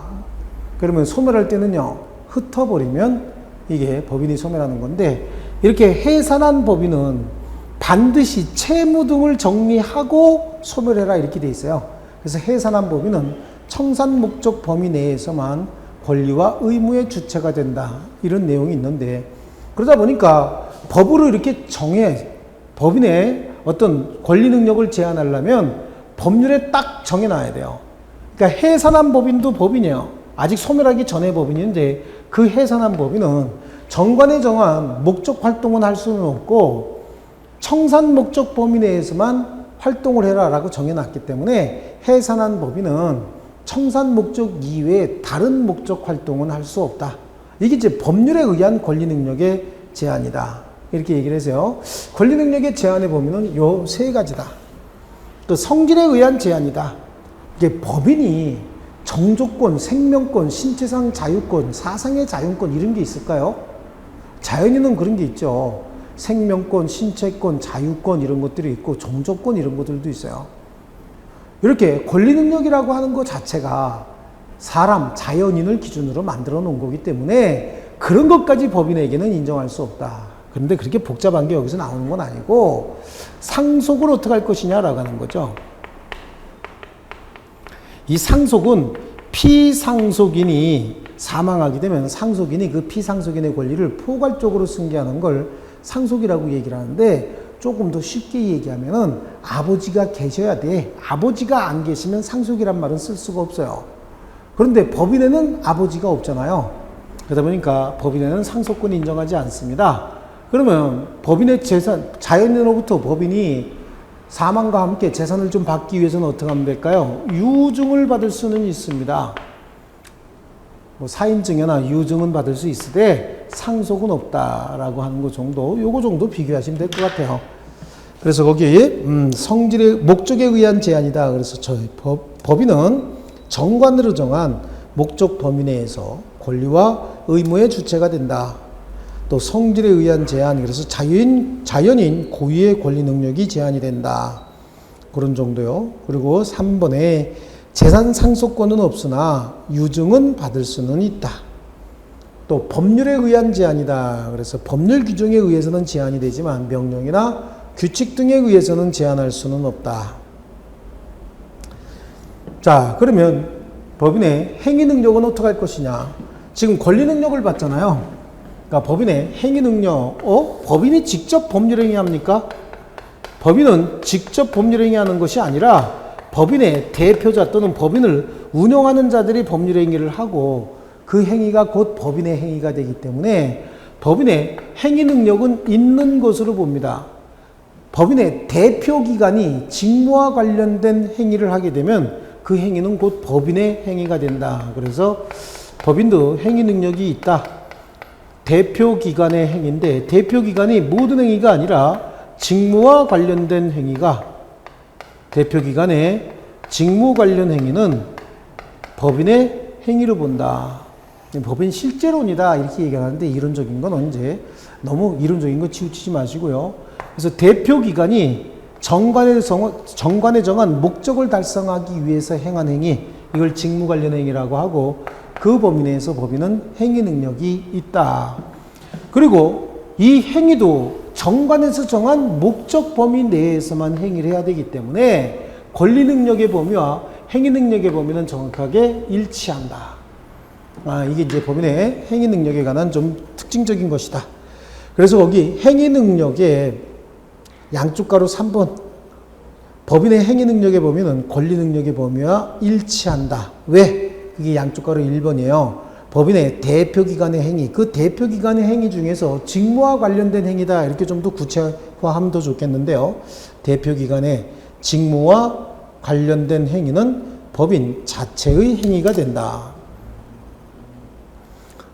그러면 소멸할 때는요, 흩어버리면 이게 법인이 소멸하는 건데, 이렇게 해산한 법인은 반드시 채무 등을 정리하고 소멸해라 이렇게 돼 있어요. 그래서 해산한 법인은 청산 목적 범위 내에서만 권리와 의무의 주체가 된다. 이런 내용이 있는데, 그러다 보니까 법으로 이렇게 법인의 어떤 권리 능력을 제한하려면 법률에 딱 정해놔야 돼요. 그러니까 해산한 법인도 법인이에요. 아직 소멸하기 전에 법인인데 그 해산한 법인은 정관에 정한 목적 활동은 할 수는 없고 청산 목적 범위 내에서만 활동을 해라 라고 정해놨기 때문에 해산한 법인은 청산 목적 이외에 다른 목적 활동은 할 수 없다. 이게 이제 법률에 의한 권리 능력의 제한이다. 이렇게 얘기를 해서요. 권리 능력의 제한의 범위는 요 세 가지다. 또 성질에 의한 제한이다. 이게 법인이 정조권, 생명권, 신체상 자유권, 사상의 자유권 이런 게 있을까요? 자연인은 그런 게 있죠. 생명권, 신체권, 자유권 이런 것들이 있고 정조권 이런 것들도 있어요. 이렇게 권리 능력이라고 하는 것 자체가 사람, 자연인을 기준으로 만들어 놓은 거기 때문에 그런 것까지 법인에게는 인정할 수 없다. 그런데 그렇게 복잡한 게 여기서 나오는 건 아니고 상속을 어떻게 할 것이냐라고 하는 거죠. 이 상속은 피상속인이 사망하게 되면 상속인이 그 피상속인의 권리를 포괄적으로 승계하는 걸 상속이라고 얘기를 하는데 조금 더 쉽게 얘기하면은 아버지가 계셔야 돼. 아버지가 안 계시면 상속이란 말은 쓸 수가 없어요. 그런데 법인에는 아버지가 없잖아요. 그러다 보니까 법인에는 상속권이 인정하지 않습니다. 그러면 법인의 재산, 자연인으로부터 법인이 사망과 함께 재산을 좀 받기 위해서는 어떻게 하면 될까요? 유증을 받을 수는 있습니다. 뭐 사인증여나 유증은 받을 수 있으되 상속은 없다라고 하는 것 정도, 요거 정도 비교하시면 될 것 같아요. 그래서 거기 성질의 목적에 의한 제한이다. 그래서 법인은 정관으로 정한 목적 범위 내에서 권리와 의무의 주체가 된다. 또 성질에 의한 제한, 그래서 자연인 고유의 권리 능력이 제한이 된다. 그런 정도요. 그리고 3번에 재산 상속권은 없으나 유증은 받을 수는 있다. 또 법률에 의한 제한이다. 그래서 법률 규정에 의해서는 제한이 되지만 명령이나 규칙 등에 의해서는 제한할 수는 없다. 자, 그러면 법인의 행위 능력은 어떻게 할 것이냐? 지금 권리 능력을 받잖아요. 그러니까 법인의 행위 능력, 법인이 직접 법률 행위합니까? 법인은 직접 법률 행위하는 것이 아니라 법인의 대표자 또는 법인을 운영하는 자들이 법률 행위를 하고 그 행위가 곧 법인의 행위가 되기 때문에 법인의 행위 능력은 있는 것으로 봅니다. 법인의 대표기관이 직무와 관련된 행위를 하게 되면 그 행위는 곧 법인의 행위가 된다. 그래서 법인도 행위 능력이 있다. 대표기관의 행위인데 대표기관이 모든 행위가 아니라 직무와 관련된 행위가 대표기관의 직무 관련 행위는 법인의 행위로 본다. 법인 실제론이다 이렇게 얘기하는데 이론적인 건 언제 너무 이론적인 거 치우치지 마시고요. 그래서 대표기관이 정관에 정한 목적을 달성하기 위해서 행한 행위 이걸 직무 관련 행위라고 하고 그 범위 내에서 법인은 행위 능력이 있다. 그리고 이 행위도 정관에서 정한 목적 범위 내에서만 행위를 해야 되기 때문에 권리 능력의 범위와 행위 능력의 범위는 정확하게 일치한다. 이게 이제 법인의 행위 능력에 관한 좀 특징적인 것이다. 그래서 거기 행위 능력의 양쪽 가로 3번 법인의 행위 능력의 범위는 권리 능력의 범위와 일치한다. 왜? 그게 양쪽 가로 1번이에요. 법인의 대표기관의 행위, 그 대표기관의 행위 중에서 직무와 관련된 행위다. 이렇게 좀 더 구체화하면 더 좋겠는데요. 대표기관의 직무와 관련된 행위는 법인 자체의 행위가 된다.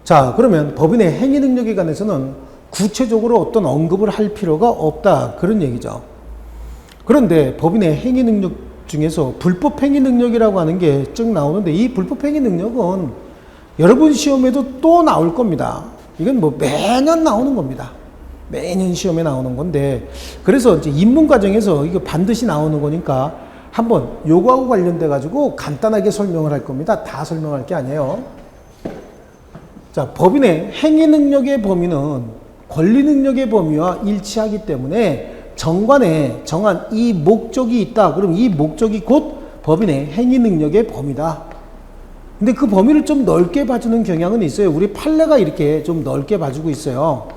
자, 그러면 법인의 행위 능력에 관해서는 구체적으로 어떤 언급을 할 필요가 없다. 그런 얘기죠. 그런데 법인의 행위 능력 중에서 불법 행위 능력이라고 하는 게 쭉 나오는데 이 불법 행위 능력은 여러분 시험에도 또 나올 겁니다. 이건 뭐 매년 나오는 겁니다. 매년 시험에 나오는 건데 그래서 이제 입문 과정에서 이거 반드시 나오는 거니까 한번 요거하고 관련돼 가지고 간단하게 설명을 할 겁니다. 다 설명할 게 아니에요. 자, 법인의 행위 능력의 범위는 권리 능력의 범위와 일치하기 때문에 정관에 정한 이 목적이 있다. 그럼 이 목적이 곧 법인의 행위 능력의 범위다. 근데 그 범위를 좀 넓게 봐주는 경향은 있어요. 우리 판례가 이렇게 좀 넓게 봐주고 있어요.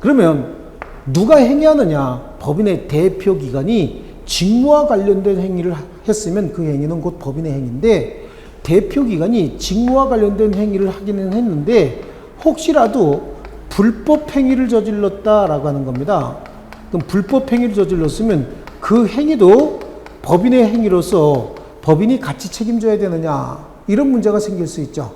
그러면 누가 행위하느냐? 법인의 대표기관이 직무와 관련된 행위를 했으면 그 행위는 곧 법인의 행위인데 대표기관이 직무와 관련된 행위를 하기는 했는데 혹시라도 불법 행위를 저질렀다라고 하는 겁니다. 그럼 불법 행위를 저질렀으면 그 행위도 법인의 행위로서 법인이 같이 책임져야 되느냐 이런 문제가 생길 수 있죠.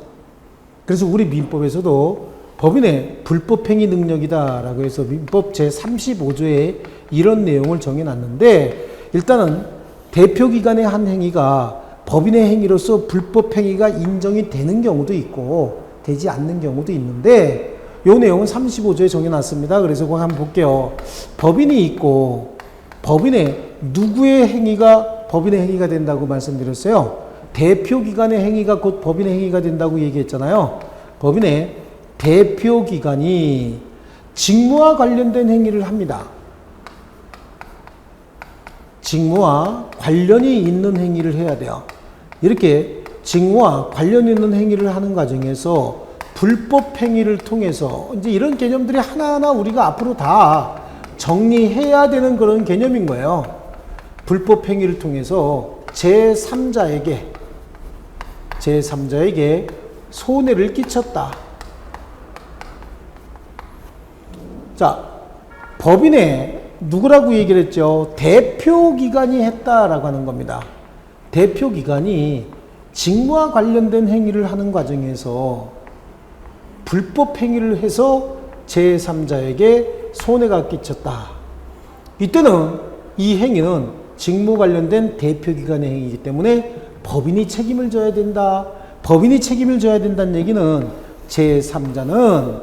그래서 우리 민법에서도 법인의 불법 행위 능력이다라고 해서 민법 제35조에 이런 내용을 정해놨는데 일단은 대표기관의 한 행위가 법인의 행위로서 불법 행위가 인정이 되는 경우도 있고 되지 않는 경우도 있는데 이 내용은 35조에 정해놨습니다. 그래서 그거 한번 볼게요. 법인이 있고 법인의 누구의 행위가 법인의 행위가 된다고 말씀드렸어요. 대표기관의 행위가 곧 법인의 행위가 된다고 얘기했잖아요. 법인의 대표기관이 직무와 관련된 행위를 합니다. 직무와 관련이 있는 행위를 해야 돼요. 이렇게 직무와 관련 있는 행위를 하는 과정에서 불법 행위를 통해서 이제 이런 개념들이 하나하나 우리가 앞으로 다 정리해야 되는 그런 개념인 거예요. 불법 행위를 통해서 제3자에게 손해를 끼쳤다. 자, 법인의 누구라고 얘기를 했죠? 대표기관이 했다라고 하는 겁니다. 대표기관이 직무와 관련된 행위를 하는 과정에서 불법 행위를 해서 제3자에게 손해가 끼쳤다. 이때는 이 행위는 직무 관련된 대표기관의 행위이기 때문에 법인이 책임을 져야 된다. 법인이 책임을 져야 된다는 얘기는 제3자는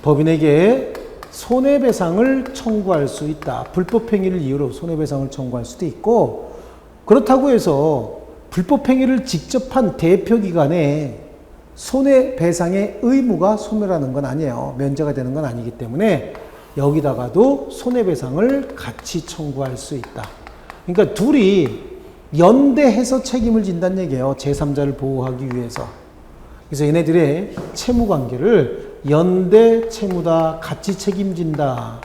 법인에게 손해배상을 청구할 수 있다. 불법 행위를 이유로 손해배상을 청구할 수도 있고 그렇다고 해서 불법 행위를 직접 한 대표기관에 손해배상의 의무가 소멸하는 건 아니에요. 면제가 되는 건 아니기 때문에 여기다가도 손해배상을 같이 청구할 수 있다. 그러니까 둘이 연대해서 책임을 진다는 얘기예요. 제3자를 보호하기 위해서. 그래서 얘네들의 채무관계를 연대 채무다, 같이 책임진다.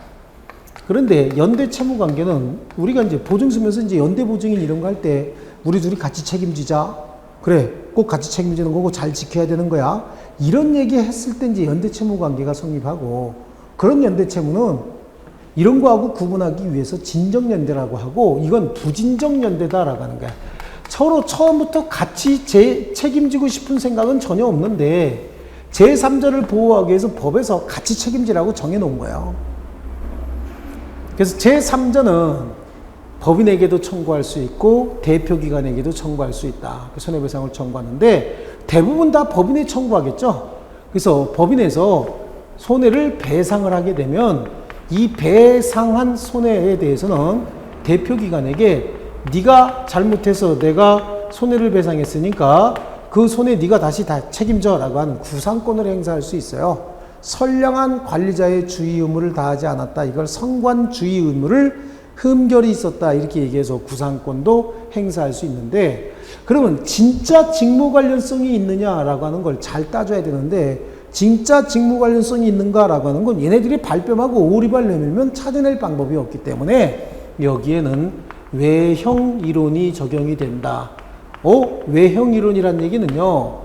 그런데 연대 채무관계는 우리가 이제 보증 쓰면서 이제 연대 보증인 이런 거 할 때 우리 둘이 같이 책임지자. 그래, 꼭 같이 책임지는 거고 잘 지켜야 되는 거야. 이런 얘기 했을 때 이제 연대 채무 관계가 성립하고 그런 연대 채무는 이런 거하고 구분하기 위해서 진정 연대라고 하고 이건 부진정 연대다라고 하는 거야. 서로 처음부터 같이 책임지고 싶은 생각은 전혀 없는데 제3자를 보호하기 위해서 법에서 같이 책임지라고 정해놓은 거예요. 그래서 제3자는 법인에게도 청구할 수 있고 대표기관에게도 청구할 수 있다. 손해배상을 청구하는데 대부분 다 법인에 청구하겠죠. 그래서 법인에서 손해를 배상을 하게 되면 이 배상한 손해에 대해서는 대표기관에게 네가 잘못해서 내가 손해를 배상했으니까 그 손해 네가 다시 다 책임져 라고 하는 구상권을 행사할 수 있어요. 선량한 관리자의 주의 의무를 다하지 않았다. 이걸 성관 주의 의무를 흠결이 있었다 이렇게 얘기해서 구상권도 행사할 수 있는데 그러면 진짜 직무 관련성이 있느냐라고 하는 걸 잘 따져야 되는데 진짜 직무 관련성이 있는가라고 하는 건 얘네들이 발뺌하고 오리발 내밀면 찾아낼 방법이 없기 때문에 여기에는 외형 이론이 적용이 된다. 외형 이론이란 얘기는요.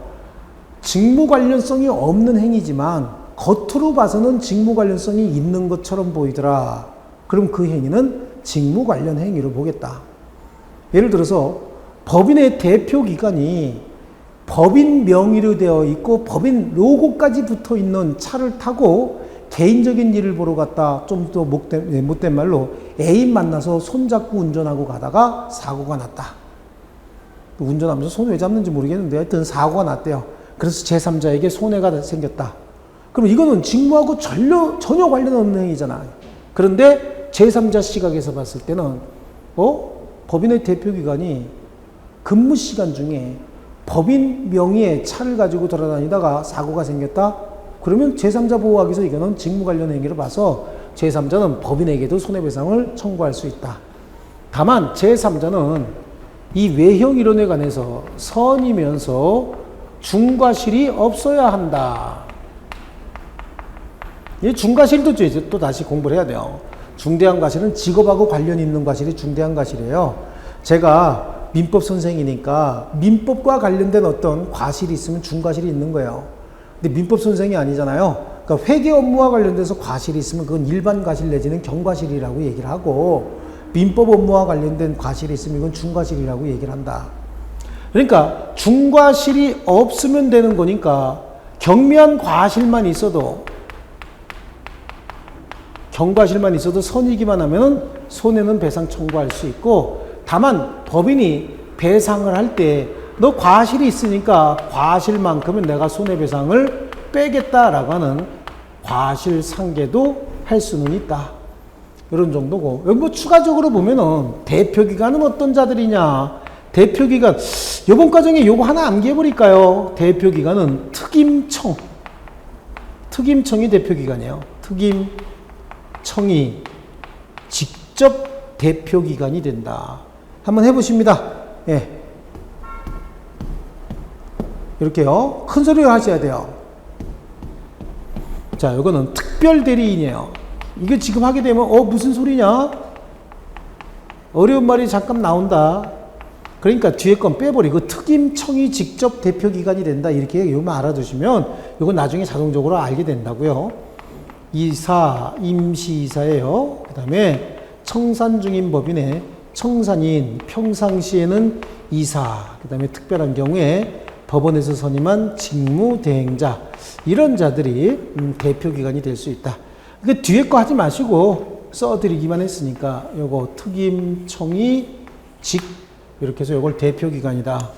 직무 관련성이 없는 행위지만 겉으로 봐서는 직무 관련성이 있는 것처럼 보이더라. 그럼 그 행위는 직무 관련 행위로 보겠다. 예를 들어서 법인의 대표기관이 법인 명의로 되어 있고 법인 로고까지 붙어 있는 차를 타고 개인적인 일을 보러 갔다, 좀 더 못된 말로 애인 만나서 손잡고 운전하고 가다가 사고가 났다. 운전하면서 손 왜 잡는지 모르겠는데 하여튼 사고가 났대요. 그래서 제3자에게 손해가 생겼다. 그럼 이거는 직무하고 전혀 관련 없는 행위잖아요. 그런데 제3자 시각에서 봤을 때는 법인의 대표기관이 근무 시간 중에 법인 명의의 차를 가지고 돌아다니다가 사고가 생겼다? 그러면 제3자 보호하기에서 이거는 직무 관련 행위로 봐서 제3자는 법인에게도 손해배상을 청구할 수 있다. 다만 제3자는 이 외형 이론에 관해서 선이면서 중과실이 없어야 한다. 이 중과실도 이제 또 다시 공부를 해야 돼요. 중대한 과실은 직업하고 관련 있는 과실이 중대한 과실이에요. 제가 민법 선생이니까 민법과 관련된 어떤 과실이 있으면 중과실이 있는 거예요. 근데 민법 선생이 아니잖아요. 그러니까 회계 업무와 관련돼서 과실이 있으면 그건 일반 과실 내지는 경과실이라고 얘기를 하고, 민법 업무와 관련된 과실이 있으면 이건 중과실이라고 얘기를 한다. 그러니까 중과실이 없으면 되는 거니까 경미한 과실만 있어도, 경과실만 있어도 선이기만 하면은 손해는 배상 청구할 수 있고, 다만 법인이 배상을 할 때 너 과실이 있으니까 과실만큼은 내가 손해배상을 빼겠다라고 하는 과실 상계도 할 수는 있다. 이런 정도고, 여기 뭐 추가적으로 보면은 대표기관은 어떤 자들이냐. 대표기관, 요번 과정에 요거 하나 암기해버릴까요? 대표기관은 특임청이 대표기관이에요. 특임청이 직접 대표기관이 된다. 한번 해보십니다. 예. 이렇게요. 큰 소리로 하셔야 돼요. 자, 이거는 특별대리인이에요. 이게 지금 하게 되면 무슨 소리냐? 어려운 말이 잠깐 나온다. 그러니까 뒤에 건 빼버리고 특임청이 직접 대표기관이 된다. 이렇게 요만 알아두시면 이건 나중에 자동적으로 알게 된다고요. 이사, 임시이사예요. 그 다음에 청산 중인 법인의 청산인, 평상시에는 이사, 그 다음에 특별한 경우에 법원에서 선임한 직무대행자, 이런 자들이 대표기관이 될 수 있다. 그 뒤에 거 하지 마시고 써드리기만 했으니까 요거 특임청이 이렇게 해서 요걸 대표기관이다.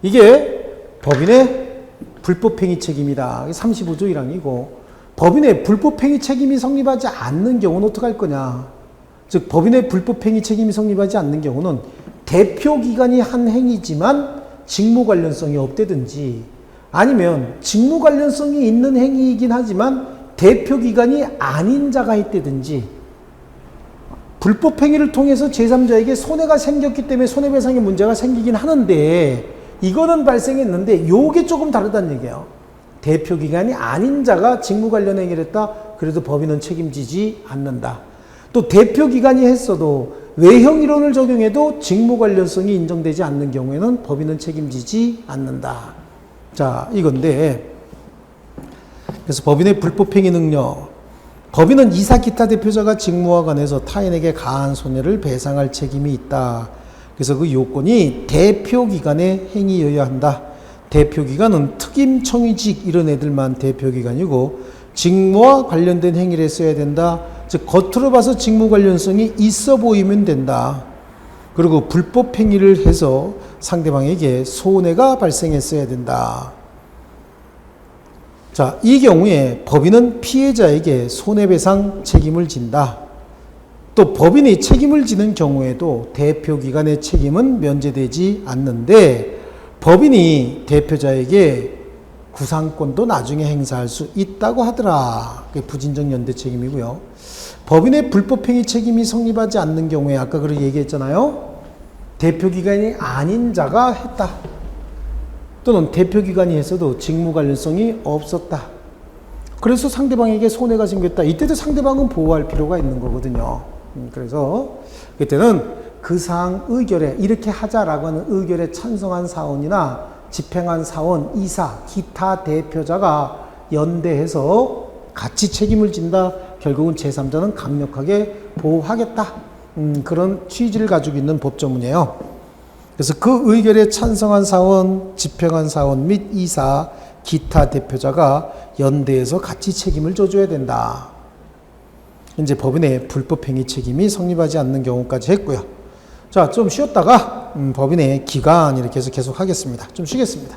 이게 법인의 불법행위 책임이다. 35조 1항이고, 법인의 불법행위 책임이 성립하지 않는 경우는 어떻게 할 거냐. 즉 법인의 불법행위 책임이 성립하지 않는 경우는 대표기관이 한 행위지만 직무 관련성이 없다든지, 아니면 직무 관련성이 있는 행위이긴 하지만 대표기관이 아닌 자가 했다든지, 불법행위를 통해서 제3자에게 손해가 생겼기 때문에 손해배상의 문제가 생기긴 하는데, 이거는 발생했는데 요게 조금 다르다는 얘기예요. 대표기관이 아닌 자가 직무 관련 행위를 했다. 그래도 법인은 책임지지 않는다. 또 대표기관이 했어도 외형 이론을 적용해도 직무 관련성이 인정되지 않는 경우에는 법인은 책임지지 않는다. 자, 이건데, 그래서 법인의 불법행위 능력, 법인은 이사 기타 대표자가 직무와 관해서 타인에게 가한 손해를 배상할 책임이 있다. 그래서 그 요건이 대표기관의 행위여야 한다. 대표기관은 특임청이직 이런 애들만 대표기관이고, 직무와 관련된 행위를 써야 된다. 즉 겉으로 봐서 직무 관련성이 있어 보이면 된다. 그리고 불법 행위를 해서 상대방에게 손해가 발생했어야 된다. 자, 이 경우에 법인은 피해자에게 손해배상 책임을 진다. 또 법인이 책임을 지는 경우에도 대표기관의 책임은 면제되지 않는데, 법인이 대표자에게 구상권도 나중에 행사할 수 있다고 하더라. 그게 부진적 연대 책임이고요. 법인의 불법행위 책임이 성립하지 않는 경우에 아까 그렇게 얘기했잖아요. 대표기관이 아닌 자가 했다. 또는 대표기관이 했어도 직무 관련성이 없었다. 그래서 상대방에게 손해가 생겼다. 이때도 상대방은 보호할 필요가 있는 거거든요. 그래서 그때는 그 사항 의결에 이렇게 하자라고 하는 의결에 찬성한 사원이나 집행한 사원, 이사, 기타 대표자가 연대해서 같이 책임을 진다. 결국은 제3자는 강력하게 보호하겠다. 그런 취지를 가지고 있는 법조문이에요. 그래서 그 의결에 찬성한 사원, 집행한 사원 및 이사, 기타 대표자가 연대해서 같이 책임을 져줘야 된다. 이제 법인의 불법행위 책임이 성립하지 않는 경우까지 했고요. 자, 좀 쉬었다가 법인의 기간 이렇게 해서 계속 하겠습니다. 좀 쉬겠습니다.